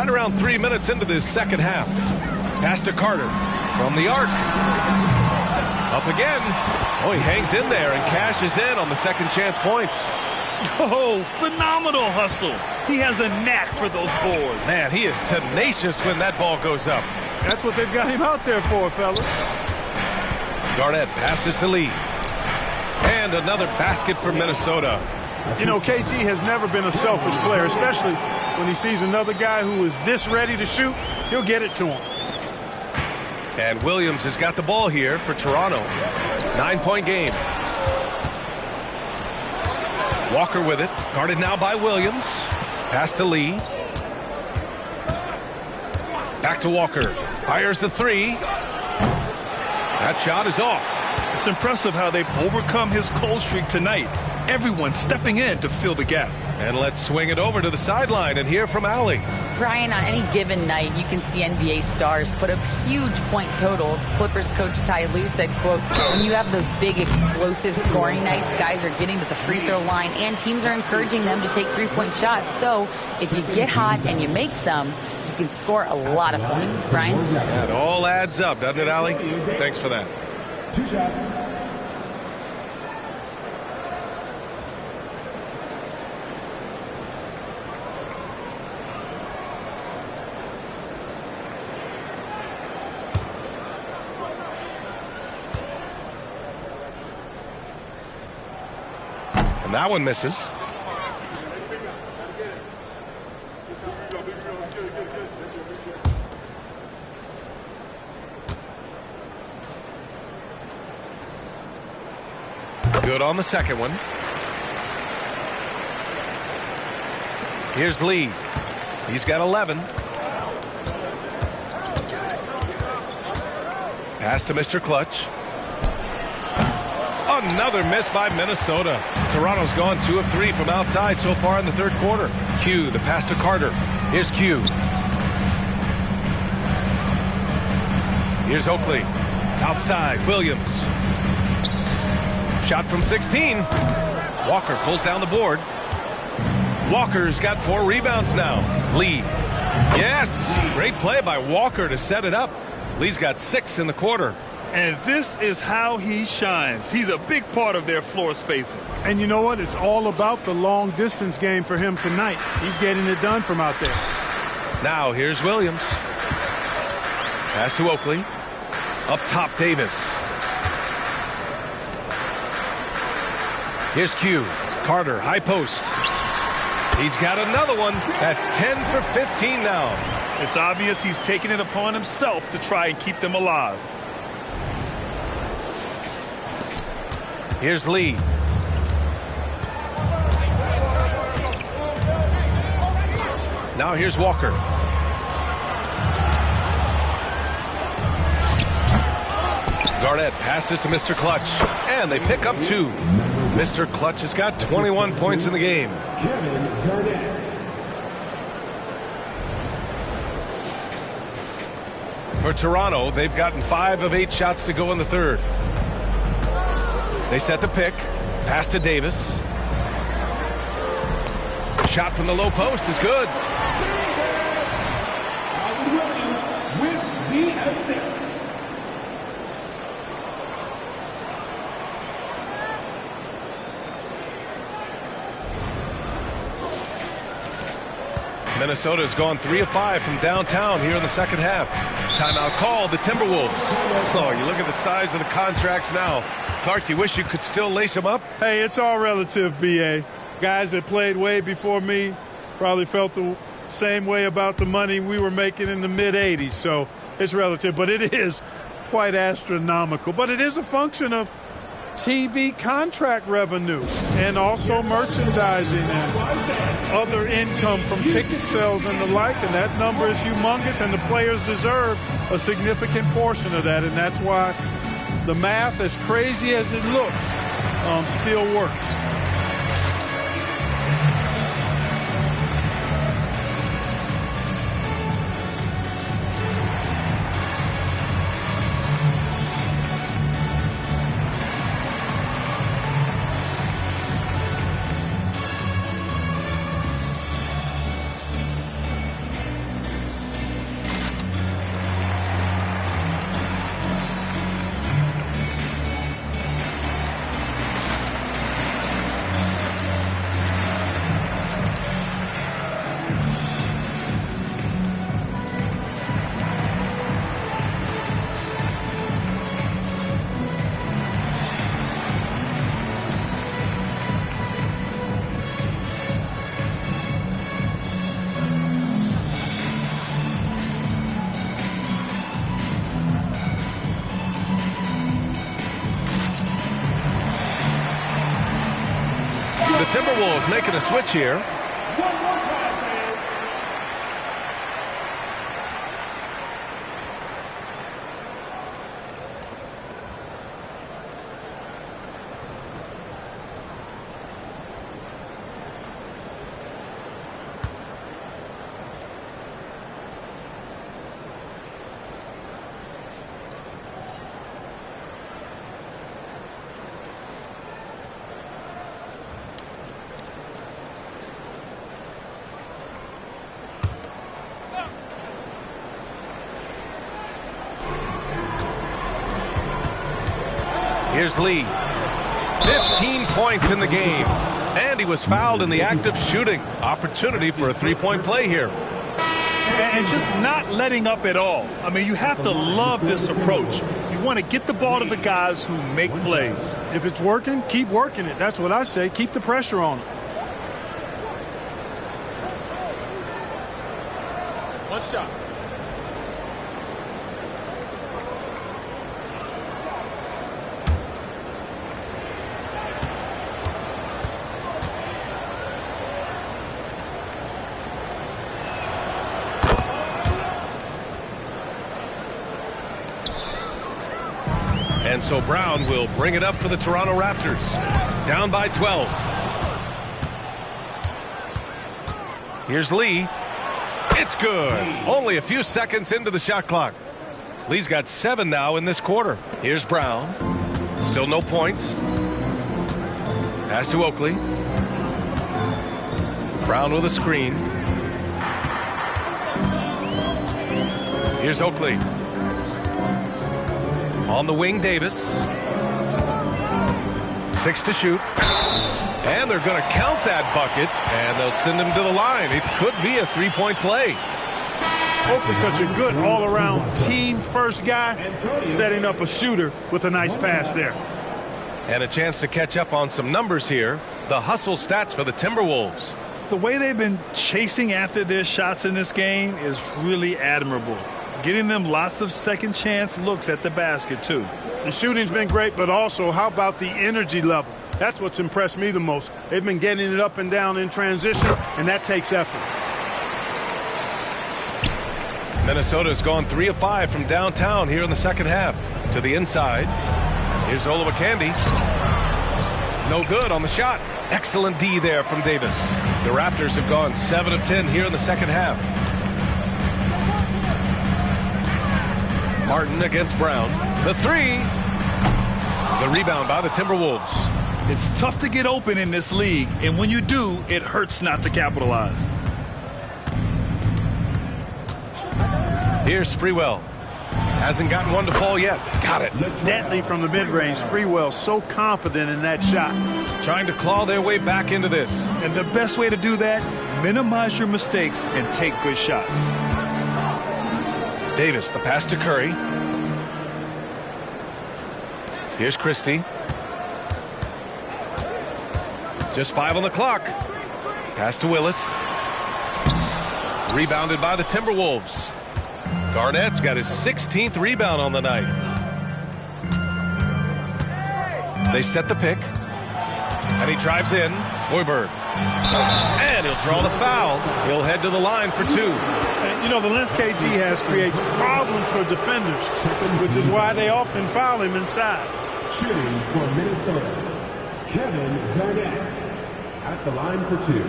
right around 3 minutes into this second half. Pass to Carter from the arc. Up again. Oh, he hangs in there and cashes in on the second chance points. Oh, phenomenal hustle. He has a knack for those boards. Man, he is tenacious when that ball goes up. That's what they've got him out there for, fella. Garnett passes to Lee. And another basket for Minnesota. You know, KG has never been a selfish player, especially when he sees another guy who is this ready to shoot, he'll get it to him. And Williams has got the ball here for Toronto. 9-point game. Walker with it. Guarded now by Williams. Pass to Lee. Back to Walker. Fires the three. That shot is off. It's impressive how they've overcome his cold streak tonight. Everyone stepping in to fill the gap. And let's swing it over to the sideline and hear from Allie. Brian, on any given night, you can see NBA stars put up huge point totals. Clippers coach Ty Lue said, quote, when you have those big explosive scoring nights, guys are getting to the free throw line and teams are encouraging them to take three-point shots. So if you get hot and you make some, you can score a lot of points. Brian? That all adds up, doesn't it, Allie? Thanks for that. 2 shots. And that one misses. Good on the second one. Here's Lee. He's got 11. Pass to Mr. Clutch. Another miss by Minnesota. Toronto's gone 2 of 3 from outside so far in the third quarter. Q, the pass to Carter. Here's Q. Here's Oakley. Outside, Williams. Shot from 16. Walker pulls down the board. Walker's got 4 rebounds now. Lee. Yes! Great play by Walker to set it up. Lee's got 6 in the quarter. And this is how he shines. He's a big part of their floor spacing. And you know what? It's all about the long distance game for him tonight. He's getting it done from out there. Now here's Williams. Pass to Oakley. Up top, Davis. Here's Q. Carter, high post. He's got another one. That's 10 for 15 now. It's obvious he's taking it upon himself to try and keep them alive. Here's Lee. Now here's Walker. Garnett passes to Mr. Clutch. And they pick up 2. Mr. Clutch has got 21 points in the game. Kevin Garnett. For Toronto, they've gotten 5 of 8 shots to go in the third. They set the pick. Pass to Davis. Shot from the low post is good. Alvin Williams with the assist. Minnesota's gone 3 of 5 from downtown here in the second half. Timeout called the Timberwolves. Oh, you look at the size of the contracts now. Clark, you wish you could still lace them up? Hey, it's all relative, B.A. Guys that played way before me probably felt the same way about the money we were making in the mid-'80s. So it's relative, but it is quite astronomical. But it is a function of TV contract revenue and also merchandising and other income from ticket sales and the like, and that number is humongous, and the players deserve a significant portion of that, and that's why the math, as crazy as it looks, still works. Timberwolves making a switch here. One more time, fans. Here's Lee. 15 points in the game. And he was fouled in the act of shooting. Opportunity for a three-point play here. And just not letting up at all. I mean, you have to love this approach. You want to get the ball to the guys who make plays. If it's working, keep working it. That's what I say. Keep the pressure on it. One shot. And so Brown will bring it up for the Toronto Raptors. Down by 12. Here's Lee. It's good. Only a few seconds into the shot clock. Lee's got 7 now in this quarter. Here's Brown. Still no points. Pass to Oakley. Brown with a screen. Here's Oakley. On the wing, Davis. 6 to shoot. And they're going to count that bucket, and they'll send him to the line. It could be a three-point play. Oakley's such a good all-around team-first guy, setting up a shooter with a nice pass there. And a chance to catch up on some numbers here. The hustle stats for the Timberwolves. The way they've been chasing after their shots in this game is really admirable. Getting them lots of second chance looks at the basket, too. The shooting's been great, but also, how about the energy level? That's what's impressed me the most. They've been getting it up and down in transition, and that takes effort. Minnesota's gone 3 of 5 from downtown here in the second half. To the inside. Here's Olowokandi. No good on the shot. Excellent D there from Davis. The Raptors have gone 7 of 10 here in the second half. Martin against Brown. The 3. The rebound by the Timberwolves. It's tough to get open in this league, and when you do, it hurts not to capitalize. Here's Sprewell. Hasn't gotten one to fall yet. Got it. Deadly from the mid-range. Sprewell so confident in that shot. Trying to claw their way back into this. And the best way to do that, minimize your mistakes and take good shots. Davis, the pass to Curry. Here's Christie. Just 5 on the clock. Pass to Willis. Rebounded by the Timberwolves. Garnett's got his 16th rebound on the night. They set the pick. And he drives in. Hoiberg. And he'll draw the foul. He'll head to the line for 2. And, you know, the length KG has creates problems for defenders, which is why they often foul him inside. Shooting for Minnesota, Kevin Garnett at the line for 2.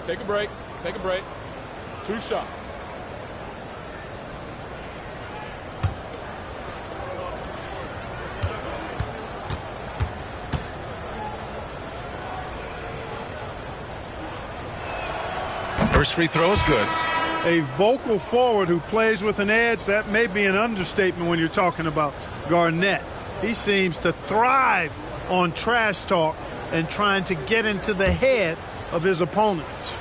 Take a break. Take a break. 2 shots. First free throw is good. A vocal forward who plays with an edge, that may be an understatement when you're talking about Garnett. He seems to thrive on trash talk and trying to get into the head of his opponents.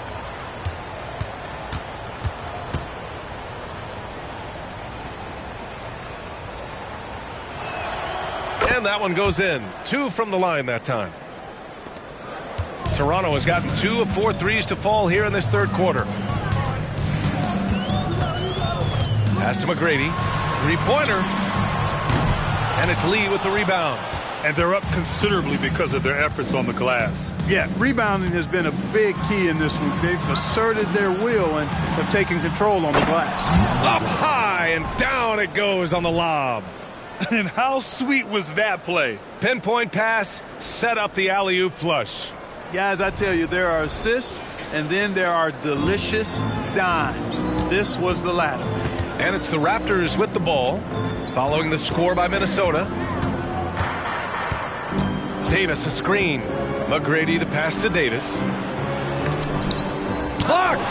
And that one goes in. 2 from the line that time. Toronto has gotten 2 of 4 threes to fall here in this third quarter. Pass to McGrady. 3-pointer. And it's Lee with the rebound. And they're up considerably because of their efforts on the glass. Yeah, rebounding has been a big key in this one. They've asserted their will and have taken control on the glass. Up high and down it goes on the lob. And how sweet was that play? Pinpoint pass, set up the alley-oop flush. Guys, I tell you, there are assists, and then there are delicious dimes. This was the latter. And it's the Raptors with the ball, following the score by Minnesota. Davis a screen. McGrady the pass to Davis. Blocked!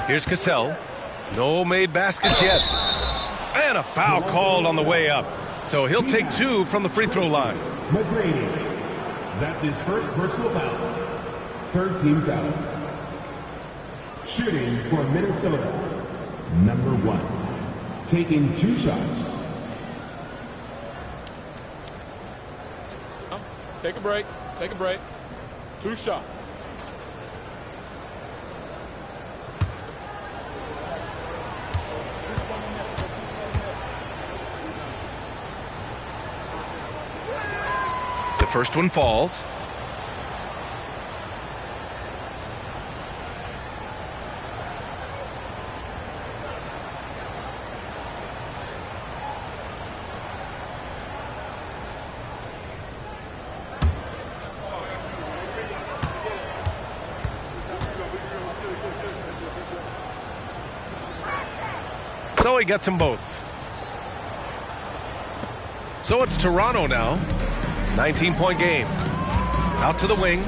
Here's Cassell. No made baskets yet. And a foul called on the way up. So he'll take 2 from the free throw line. McGrady. That's his first personal foul. Third team foul. Shooting for Minnesota. Number 1. Taking 2 shots. Take a break. Take a break. 2 shots. The first one falls. So he gets them both. So it's Toronto now. 19-point game. Out to the wing.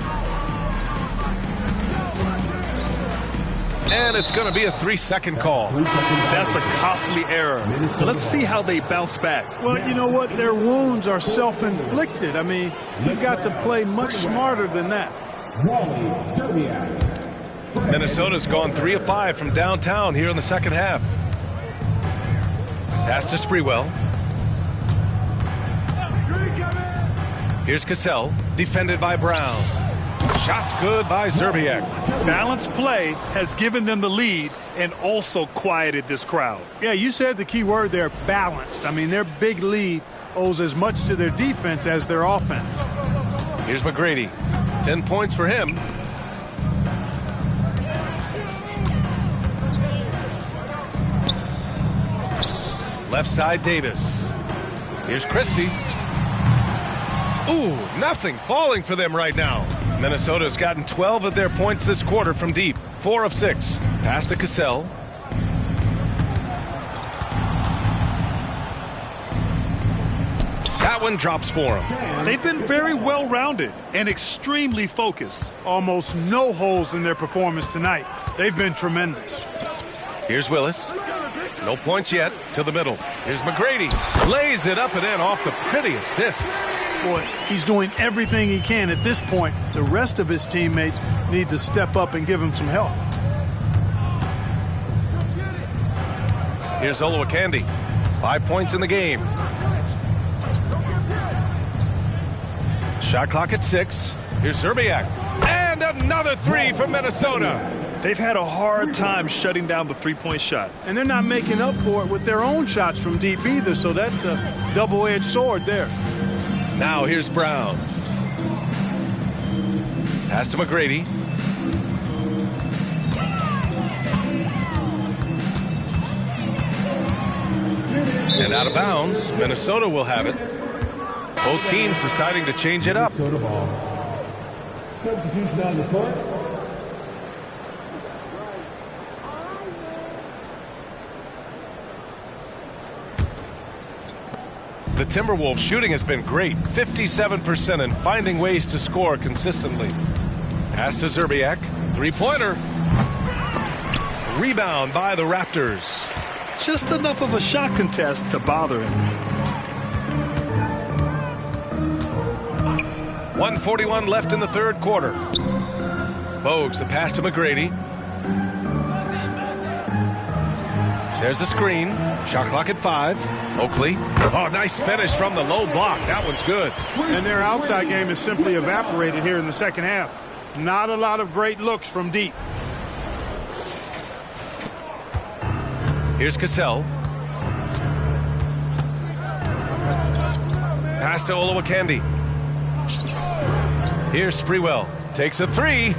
And it's going to be a 3-second call. That's a costly error. Let's see how they bounce back. Well, you know what? Their wounds are self-inflicted. I mean, you've got to play much smarter than that. Minnesota's gone 3 of 5 from downtown here in the second half. Pass to Sprewell. Here's Cassell, defended by Brown. Shots good by Zerbiak. Balanced play has given them the lead and also quieted this crowd. Yeah, you said the key word there, balanced. I mean, their big lead owes as much to their defense as their offense. Here's McGrady. 10 points for him. Left side, Davis. Here's Christie. Ooh, nothing falling for them right now. Minnesota's gotten 12 of their points this quarter from deep. 4 of 6. Pass to Cassell. That one drops for them. They've been very well-rounded and extremely focused. Almost no holes in their performance tonight. They've been tremendous. Here's Willis. No points yet. To the middle. Here's McGrady. Lays it up and in off the pretty assist. Boy, he's doing everything he can at this point. The rest of his teammates need to step up and give him some help. Here's Olowokandi. 5 points in the game. Shot clock at 6. Here's Zerbiak. And another 3 from Minnesota. They've had a hard time shutting down the three-point shot. And they're not making up for it with their own shots from deep either, so that's a double-edged sword there. Now here's Brown. Pass to McGrady. And out of bounds. Minnesota will have it. Both teams deciding to change it up. Substitution on the court. The Timberwolves shooting has been great. 57% and finding ways to score consistently. Pass to Zerbiak. Three-pointer. Rebound by the Raptors. Just enough of a shot contest to bother him. 1:41 left in the third quarter. Bogues the pass to McGrady. There's a screen. Shot clock at 5. Oakley. Oh, nice finish from the low block. That one's good. And their outside game has simply evaporated here in the second half. Not a lot of great looks from deep. Here's Cassell. Pass to Olowokandi. Here's Sprewell. Takes a three.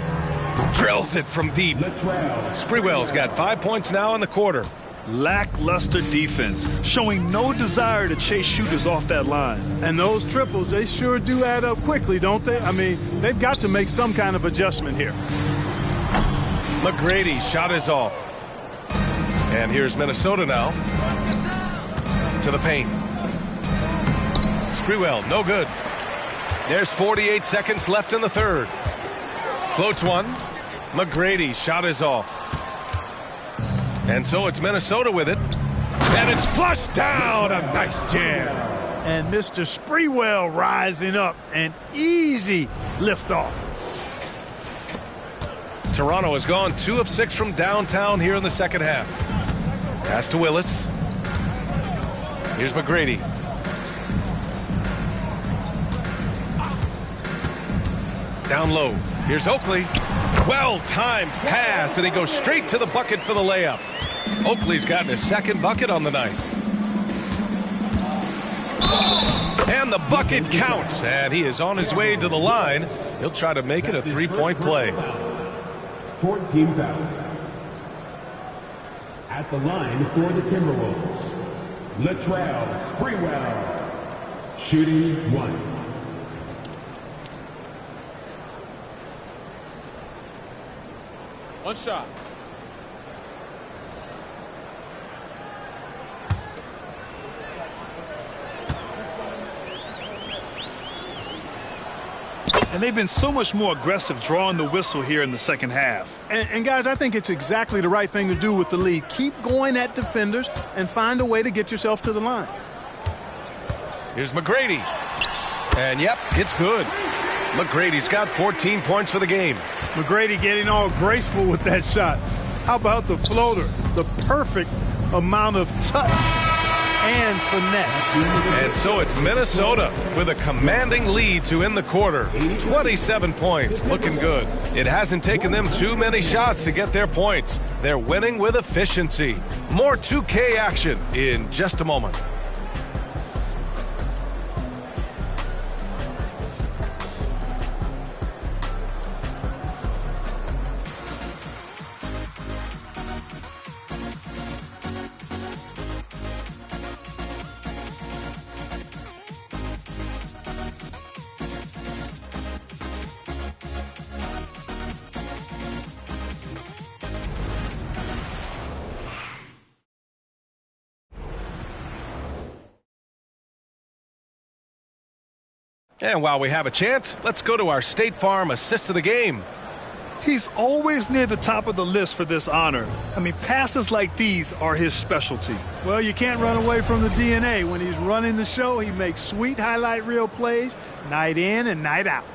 Drills it from deep. Sprewell's got 5 points now in the quarter. Lackluster defense, showing no desire to chase shooters off that line. And those triples, they sure do add up quickly, don't they? I mean, they've got to make some kind of adjustment here. McGrady shot is off. And here's Minnesota now. To the paint. Sprewell, no good. There's 48 seconds left in the third. Floats one. McGrady shot is off. And so it's Minnesota with it. And it's flushed down. A nice jam. And Mr. Sprewell rising up. An easy liftoff. Toronto has gone 2 of 6 from downtown here in the second half. Pass to Willis. Here's McGrady. Down low. Here's Oakley. Well-timed pass, and he goes straight to the bucket for the layup. Oakley's gotten his second bucket on the night. And the bucket counts, and he is on his way to the line. He'll try to make it a three-point play. 14 foul. At the line for the Timberwolves, Latrell Sprewell, shooting 1. One shot. And they've been so much more aggressive drawing the whistle here in the second half. And guys, I think it's exactly the right thing to do with the lead. Keep going at defenders and find a way to get yourself to the line. Here's McGrady. And yep, it's good. McGrady's got 14 points for the game. McGrady getting all graceful with that shot. How about the floater? The perfect amount of touch and finesse. And so it's Minnesota with a commanding lead to end the quarter. 27 points, looking good. It hasn't taken them too many shots to get their points. They're winning with efficiency. More 2K action in just a moment. And while we have a chance, let's go to our State Farm assist of the game. He's always near the top of the list for this honor. I mean, passes like these are his specialty. Well, you can't run away from the DNA. When he's running the show, he makes sweet highlight reel plays night in and night out.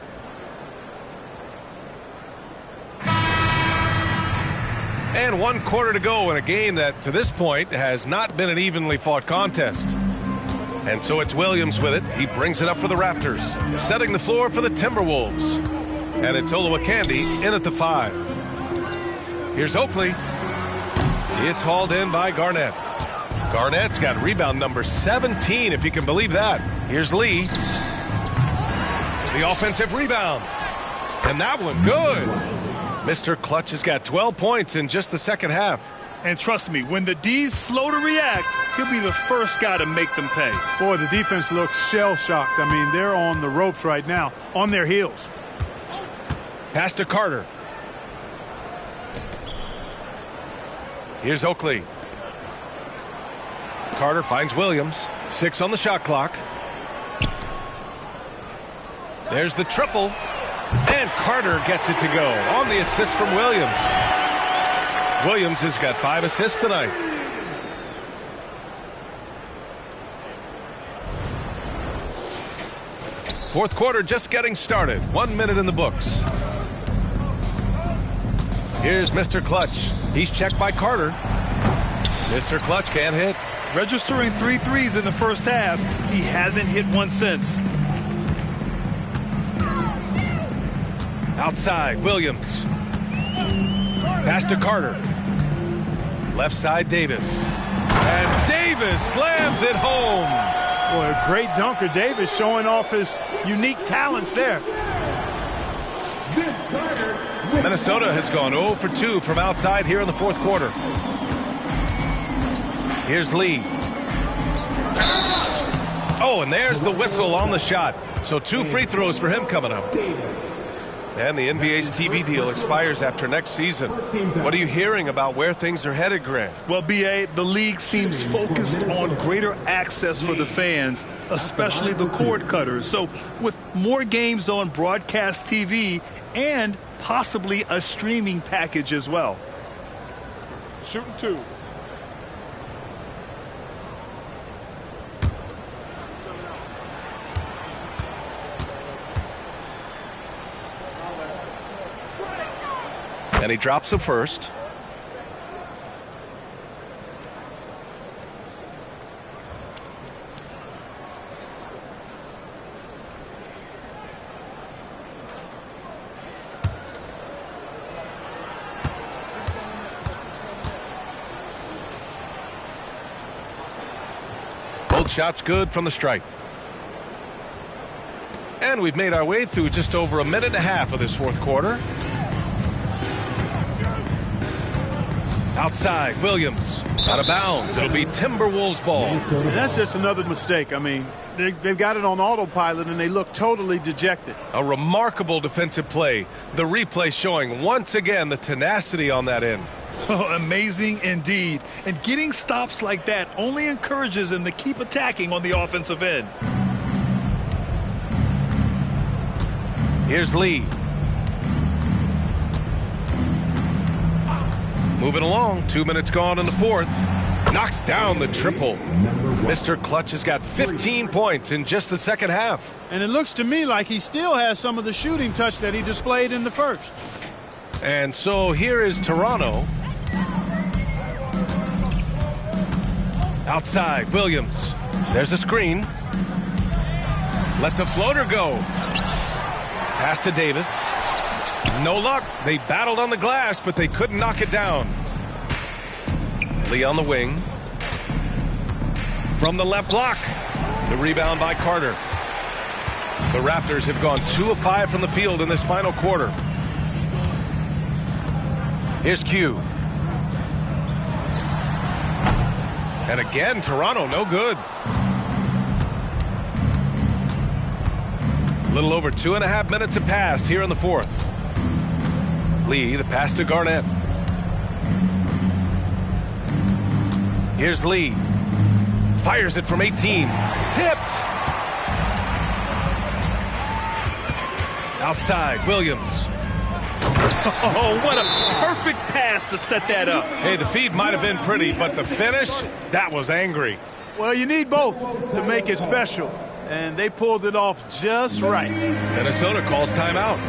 And 1 quarter to go in a game that, to this point, has not been an evenly fought contest. And so it's Williams with it. He brings it up for the Raptors, setting the floor for the Timberwolves. And it's Olowokandi in at the 5. Here's Oakley. It's hauled in by Garnett. Garnett's got rebound number 17, if you can believe that. Here's Lee. The offensive rebound. And that one good. Mr. Clutch has got 12 points in just the second half. And trust me, when the D's slow to react, he'll be the first guy to make them pay. Boy, the defense looks shell-shocked. I mean, they're on the ropes right now, on their heels. Pass to Carter. Here's Oakley. Carter finds Williams. 6 on the shot clock. There's the triple. And Carter gets it to go on the assist from Williams. Williams has got 5 assists tonight. Fourth quarter just getting started. 1 minute in the books. Here's Mr. Clutch. He's checked by Carter. Mr. Clutch can't hit. Registering 3 threes in the first half. He hasn't hit one since. Outside, Williams. Pass to Carter. Left side, Davis. And Davis slams it home. Boy, a great dunker. Davis showing off his unique talents there. Minnesota has gone 0 for 2 from outside here in the fourth quarter. Here's Lee. Oh, and there's the whistle on the shot. So 2 free throws for him coming up. And the NBA's TV deal expires after next season. What are you hearing about where things are headed, Grant? Well, B.A., the league seems focused on greater access for the fans, especially the cord cutters. So with more games on broadcast TV and possibly a streaming package as well. Shooting 2. And he drops the first. Both shots good from the stripe. And we've made our way through just over a minute and a half of this fourth quarter. Outside, Williams, out of bounds. It'll be Timberwolves ball. And that's just another mistake. I mean, they've got it on autopilot, and they look totally dejected. A remarkable defensive play. The replay showing once again the tenacity on that end. Oh, amazing indeed. And getting stops like that only encourages them to keep attacking on the offensive end. Here's Lee. Moving along, 2 minutes gone in the fourth. Knocks down the triple. Mr. Clutch has got 15 points in just the second half. And it looks to me like he still has some of the shooting touch that he displayed in the first. And so here is Toronto. Outside, Williams. There's a screen. Lets a floater go. Pass to Davis. No luck. They battled on the glass, but they couldn't knock it down. Lee on the wing. From the left block. The rebound by Carter. The Raptors have gone 2 of 5 from the field in this final quarter. Here's Q. And again, Toronto, no good. A little over 2.5 minutes have passed here in the fourth. Lee, the pass to Garnett. Here's Lee. Fires it from 18. Tipped. Outside, Williams. Oh, what a perfect pass to set that up. Hey, the feed might have been pretty, but the finish, that was angry. Well, you need both to make it special, and they pulled it off just right. Minnesota calls timeout.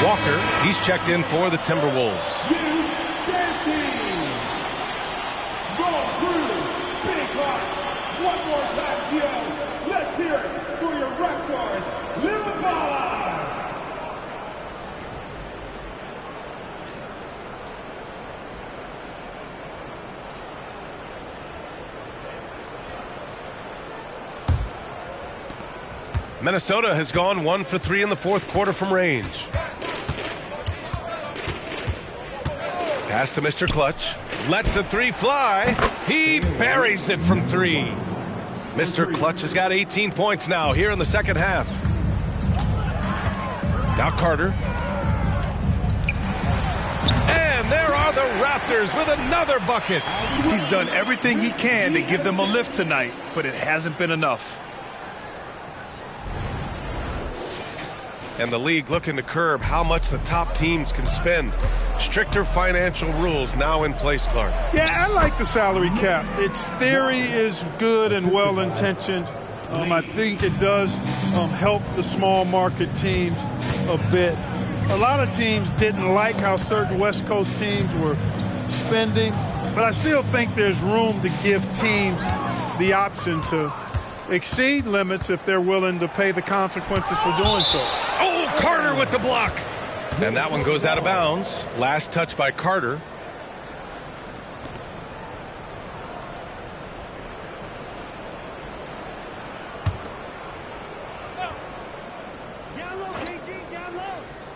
Walker, he's checked in for the Timberwolves. Small crew, big hearts. One more time, Gio. Let's hear it for your Raptors, Little Ballas. Minnesota has gone 1 for 3 in the fourth quarter from range. Pass to Mr. Clutch. Lets the three fly. He buries it from 3. Mr. Clutch has got 18 points now here in the second half. Now Carter. And there are the Raptors with another bucket. He's done everything he can to give them a lift tonight, but it hasn't been enough. And the league looking to curb how much the top teams can spend. Stricter financial rules now in place, Clark. Yeah, I like the salary cap. Its theory is good and well-intentioned. I think it does help the small market teams a bit. A lot of teams didn't like how certain West Coast teams were spending, but I still think there's room to give teams the option to exceed limits if they're willing to pay the consequences for doing so. Oh, Carter with the block. And that one goes out of bounds. Last touch by Carter.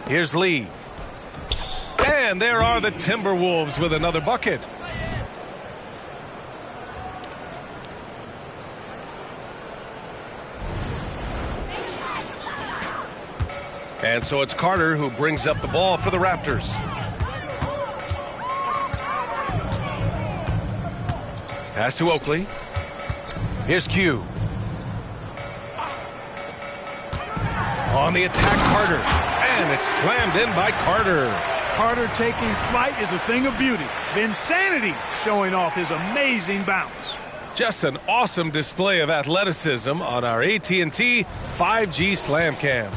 Here's Lee. And there are the Timberwolves with another bucket. And so it's Carter who brings up the ball for the Raptors. Pass to Oakley. Here's Q. On the attack, Carter. And it's slammed in by Carter. Carter taking flight is a thing of beauty. The insanity showing off his amazing bounce. Just an awesome display of athleticism on our AT&T 5G Slam Cam.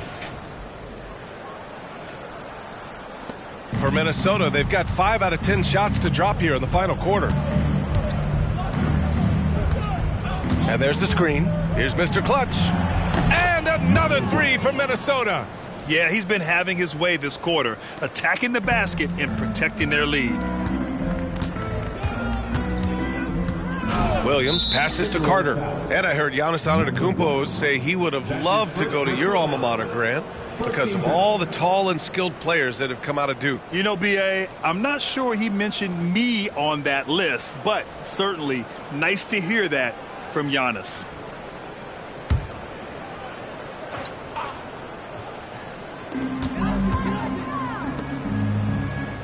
For Minnesota, they've got 5 out of 10 shots to drop here in the final quarter. And there's the screen. Here's Mr. Clutch. And another 3 for Minnesota. Yeah, he's been having his way this quarter, attacking the basket and protecting their lead. Williams passes to Carter. And I heard Giannis Antetokounmpo say he would have loved to go to your alma mater, Grant, because of all the tall and skilled players that have come out of Duke. You know, B.A., I'm not sure he mentioned me on that list, but certainly nice to hear that from Giannis.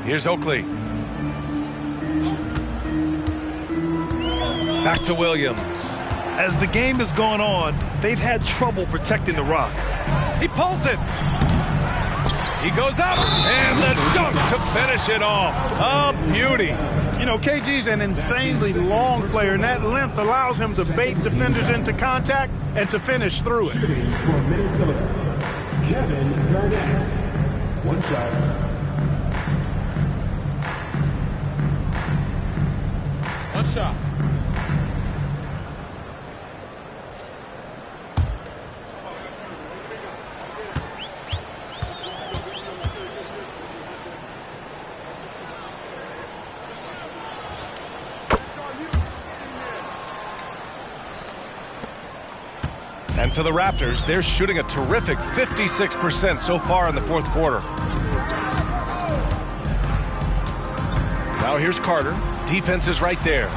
Here's Oakley. Back to Williams. As the game has gone on, they've had trouble protecting the rock. He pulls it. He goes up, and the dunk to finish it off. A beauty. You know, KG's an insanely long player, and that length allows him to bait defenders into contact and to finish through it. From Minnesota, Kevin Garnett. One shot. One shot. And for the Raptors, they're shooting a terrific 56% so far in the fourth quarter. Now here's Carter. Defense is right there.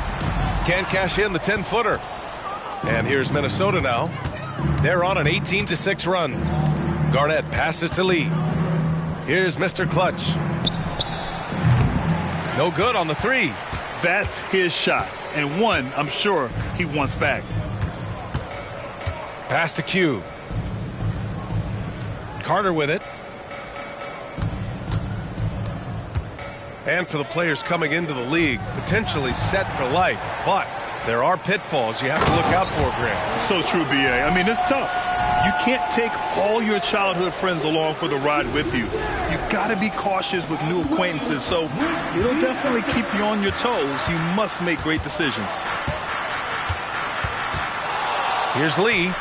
Can't cash in the 10-footer. And here's Minnesota now. They're on an 18-6 run. Garnett passes to Lee. Here's Mr. Clutch. No good on the 3. That's his shot, and one I'm sure he wants back. Pass to Q. Carter with it. And for the players coming into the league, potentially set for life. But there are pitfalls you have to look out for, Grant. So true, B.A. I mean, it's tough. You can't take all your childhood friends along for the ride with you. You've got to be cautious with new acquaintances, so it'll definitely keep you on your toes. You must make great decisions. Here's Lee.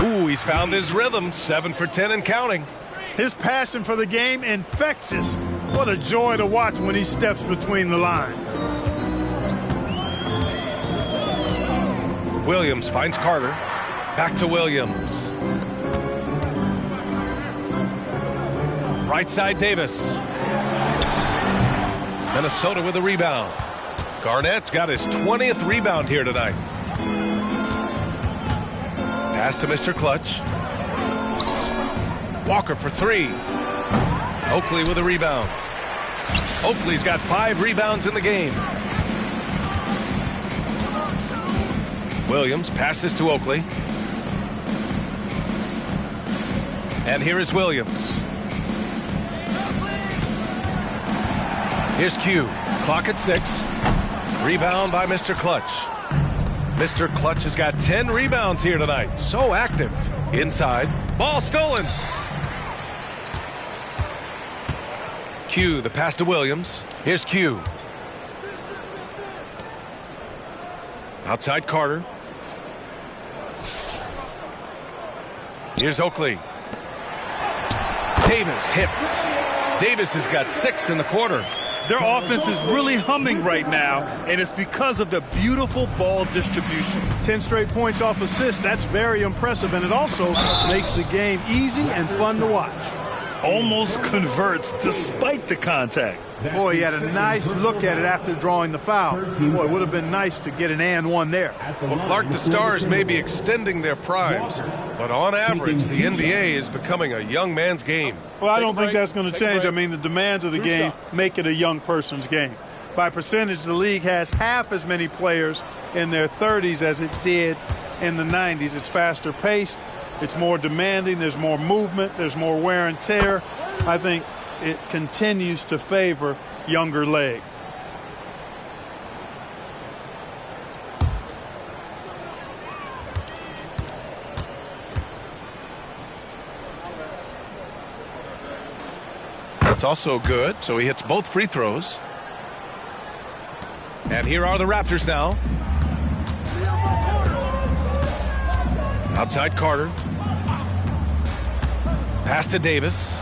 Ooh, he's found his rhythm. 7 for 10 and counting. His passion for the game, infectious. What a joy to watch when he steps between the lines. Williams finds Carter. Back to Williams. Right side, Davis. Minnesota with a rebound. Garnett's got his 20th rebound here tonight. Pass to Mr. Clutch. Walker for three. Oakley with a rebound. Oakley's got 5 rebounds in the game. Williams passes to Oakley. And here is Williams. Here's Q. Clock at 6. Rebound by Mr. Clutch. Mr. Clutch has got 10 rebounds here tonight. So active. Inside. Ball stolen. Q, the pass to Williams. Here's Q. Outside Carter. Here's Oakley. Davis hits. Davis has got 6 in the quarter. Their offense is really humming right now, and it's because of the beautiful ball distribution. 10 straight points off assists. That's very impressive, and it also makes the game easy and fun to watch. Almost converts despite the contact. Boy, he had a nice look at it after drawing the foul. Boy, it would have been nice to get an and one there. Well, Clark, the Stars may be extending their primes, but on average, the NBA is becoming a young man's game. Well, I don't think that's going to change. I mean, the demands of the game make it a young person's game. By percentage, the league has half as many players in their 30s as it did in the 90s. It's faster paced. It's more demanding. There's more movement. There's more wear and tear. I think it continues to favor younger legs. That's also good. So he hits both free throws. And here are the Raptors now. Outside Carter. Pass to Davis.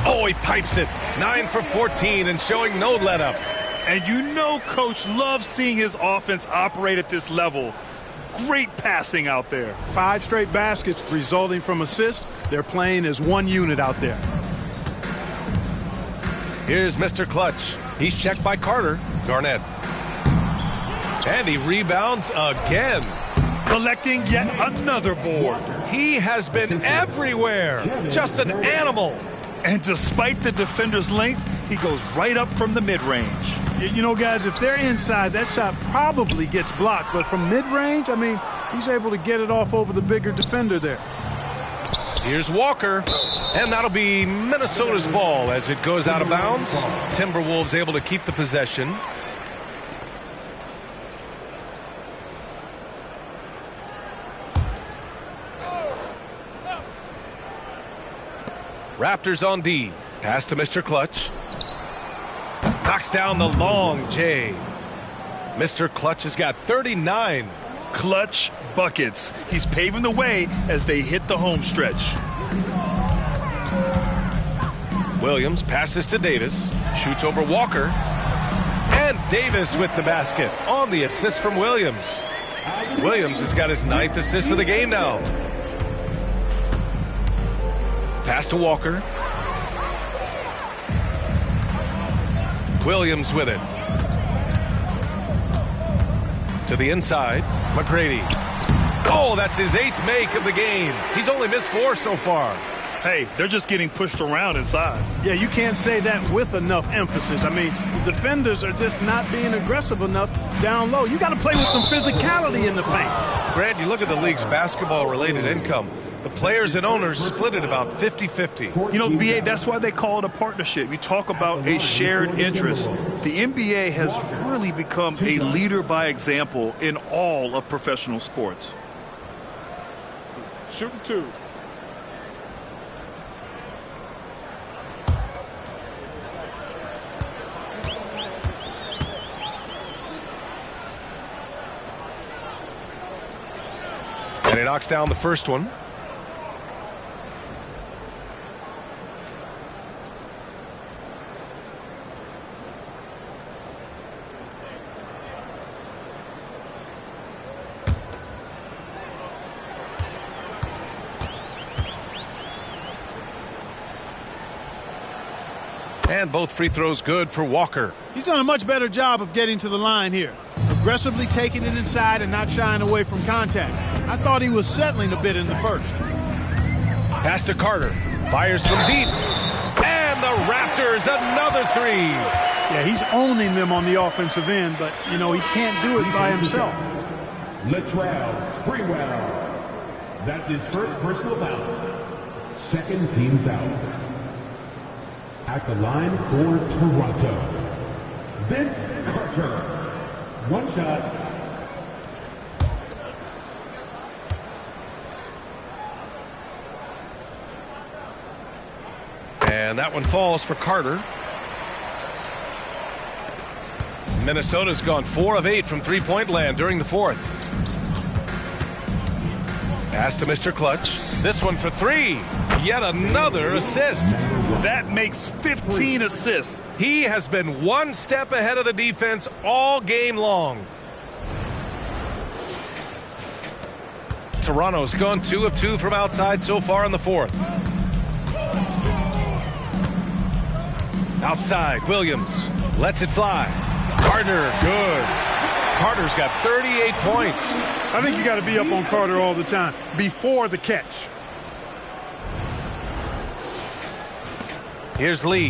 Oh, he pipes it. 9 for 14 and showing no let up. And you know Coach loves seeing his offense operate at this level. Great passing out there. 5 straight baskets resulting from assists. They're playing as one unit out there. Here's Mr. Clutch. He's checked by Carter. Garnett. And he rebounds again. Collecting yet another board. He has been everywhere. Just an animal. And despite the defender's length, he goes right up from the mid-range. You know, guys, if they're inside, that shot probably gets blocked. But from mid-range, I mean, he's able to get it off over the bigger defender there. Here's Walker. And that'll be Minnesota's ball as it goes out of bounds. Timberwolves able to keep the possession. Raptors on D. Pass to Mr. Clutch. Knocks down the long J. Mr. Clutch has got 39. Clutch buckets. He's paving the way as they hit the home stretch. Williams passes to Davis. Shoots over Walker. And Davis with the basket on the assist from Williams. Williams has got his 9th assist of the game now. Pass to Walker. Williams with it. To the inside. McGrady. Oh, that's his 8th make of the game. He's only missed 4 so far. Hey, they're just getting pushed around inside. Yeah, you can't say that with enough emphasis. I mean, the defenders are just not being aggressive enough down low. You got to play with some physicality in the paint. Grant, you look at the league's basketball-related income. The players and owners split it about 50-50. You know, BA, that's why they call it a partnership. You talk about a shared interest. The NBA has really become a leader by example in all of professional sports. Shooting 2. And he knocks down the first one. And both free throws good for Walker. He's done a much better job of getting to the line here. Aggressively taking it inside and not shying away from contact. I thought he was settling a bit in the first. Pass to Carter. Fires from deep. And the Raptors, another three. Yeah, he's owning them on the offensive end, but, you know, he can't do it by himself. Latrell Sprewell. That's his first personal foul. Second team foul. At the line for Toronto, Vince Carter. One shot. And that one falls for Carter. Minnesota's gone 4 of 8 from three-point land during the fourth. Pass to Mr. Clutch. This one for 3. Yet another assist. That makes 15 assists. He has been one step ahead of the defense all game long. Toronto's gone 2 of 2 from outside so far in the fourth. Outside, Williams lets it fly. Carter, good. Carter's got 38 points. I think you got to be up on Carter all the time before the catch. Here's Lee.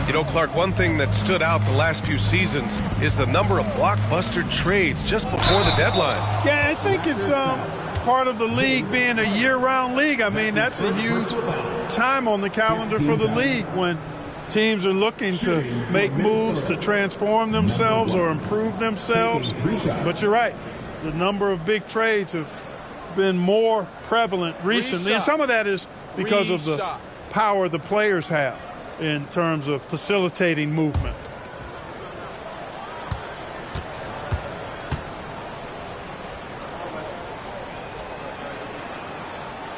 You know, Clark, one thing that stood out the last few seasons is the number of blockbuster trades just before the deadline. Yeah, I think it's part of the league being a year-round league. I mean, that's a huge time on the calendar for the league when teams are looking to make moves to transform themselves or improve themselves. But you're right. The number of big trades have been more prevalent recently. And some of that is because of the power the players have in terms of facilitating movement.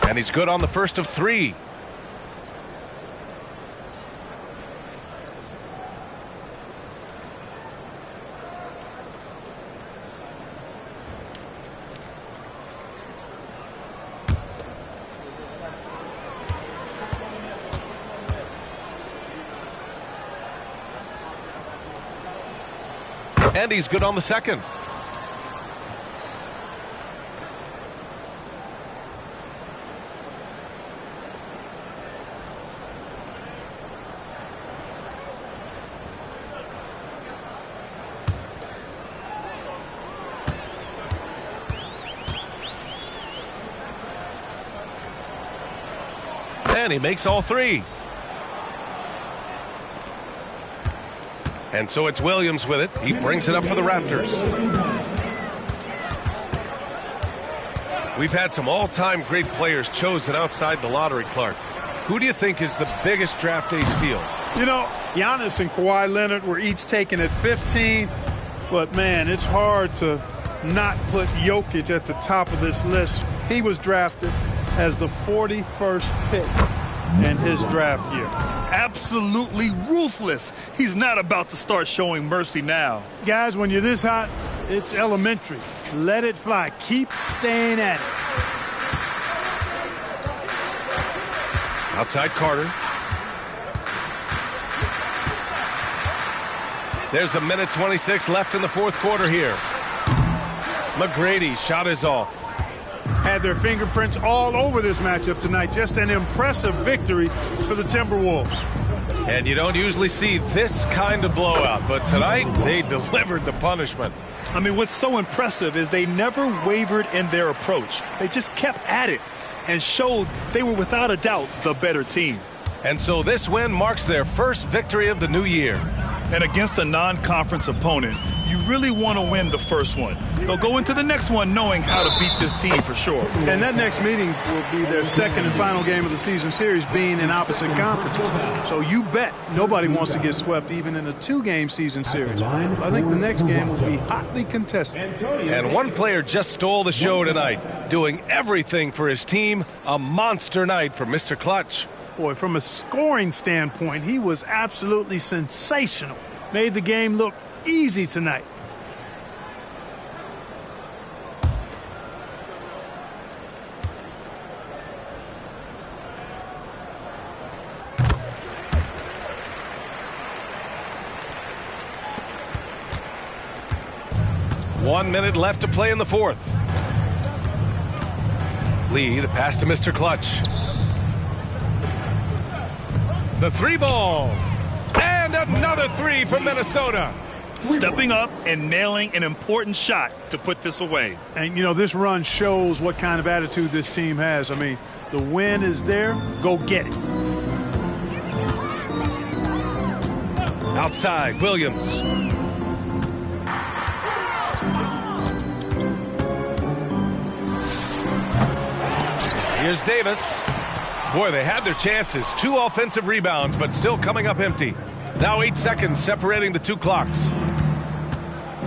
And he's good on the first of 3. And he's good on the second. And he makes all 3. And so it's Williams with it. He brings it up for the Raptors. We've had some all-time great players chosen outside the lottery, Clark. Who do you think is the biggest draft day steal? You know, Giannis and Kawhi Leonard were each taken at 15. But, man, it's hard to not put Jokic at the top of this list. He was drafted as the 41st pick in his draft year. Absolutely ruthless. He's not about to start showing mercy now. Guys, when you're this hot, it's elementary. Let it fly. Keep staying at it. Outside Carter. There's a minute 26 left in the fourth quarter here. McGrady's shot is off. Had their fingerprints all over this matchup tonight. Just an impressive victory for the Timberwolves. And you don't usually see this kind of blowout, but tonight they delivered the punishment. I mean, what's so impressive is they never wavered in their approach. They just kept at it and showed they were without a doubt the better team. And so this win marks their first victory of the new year. And against a non-conference opponent, you really want to win the first one. They'll go into the next one knowing how to beat this team for sure. And that next meeting will be their second and final game of the season series, being in opposite conferences. So you bet nobody wants to get swept even in a 2-game season series. I think the next game will be hotly contested. And one player just stole the show tonight, doing everything for his team. A monster night for Mr. Clutch. Boy, from a scoring standpoint, he was absolutely sensational. Made the game look easy tonight. 1 minute left to play in the fourth. Lee, the pass to Mr. Clutch. The three ball. And another three from Minnesota. Stepping up and nailing an important shot to put this away. And, you know, this run shows what kind of attitude this team has. I mean, the win is there. Go get it. Outside, Williams. Here's Davis. Boy, they had their chances. 2 offensive rebounds, but still coming up empty. Now 8 seconds separating the 2 clocks.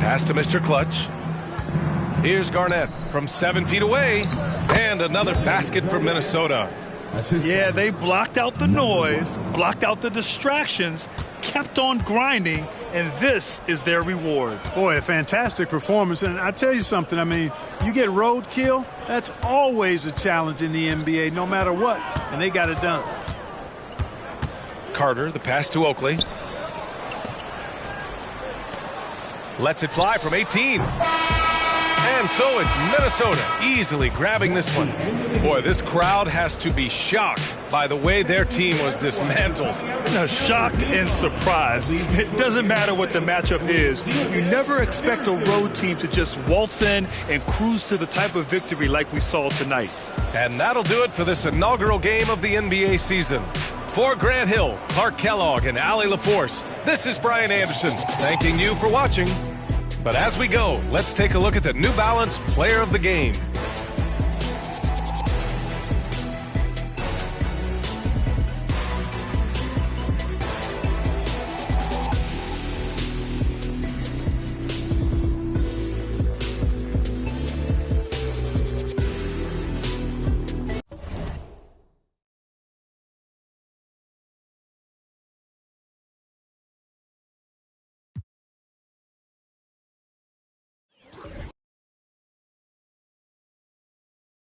Pass to Mr. Clutch. Here's Garnett from 7 feet away. And another basket for Minnesota. Yeah, they blocked out the noise, blocked out the distractions, kept on grinding, and this is their reward. Boy, a fantastic performance. And I tell you something, I mean, you get roadkill, that's always a challenge in the NBA, no matter what. And they got it done. Carter, the pass to Oakley. Lets it fly from 18. And so it's Minnesota easily grabbing this one. Boy, this crowd has to be shocked by the way their team was dismantled. Now, shocked and surprised. It doesn't matter what the matchup is. You never expect a road team to just waltz in and cruise to the type of victory like we saw tonight. And that'll do it for this inaugural game of the NBA season. For Grant Hill, Clark Kellogg, and Allie LaForce, this is Brian Anderson, thanking you for watching. But as we go, let's take a look at the New Balance Player of the Game.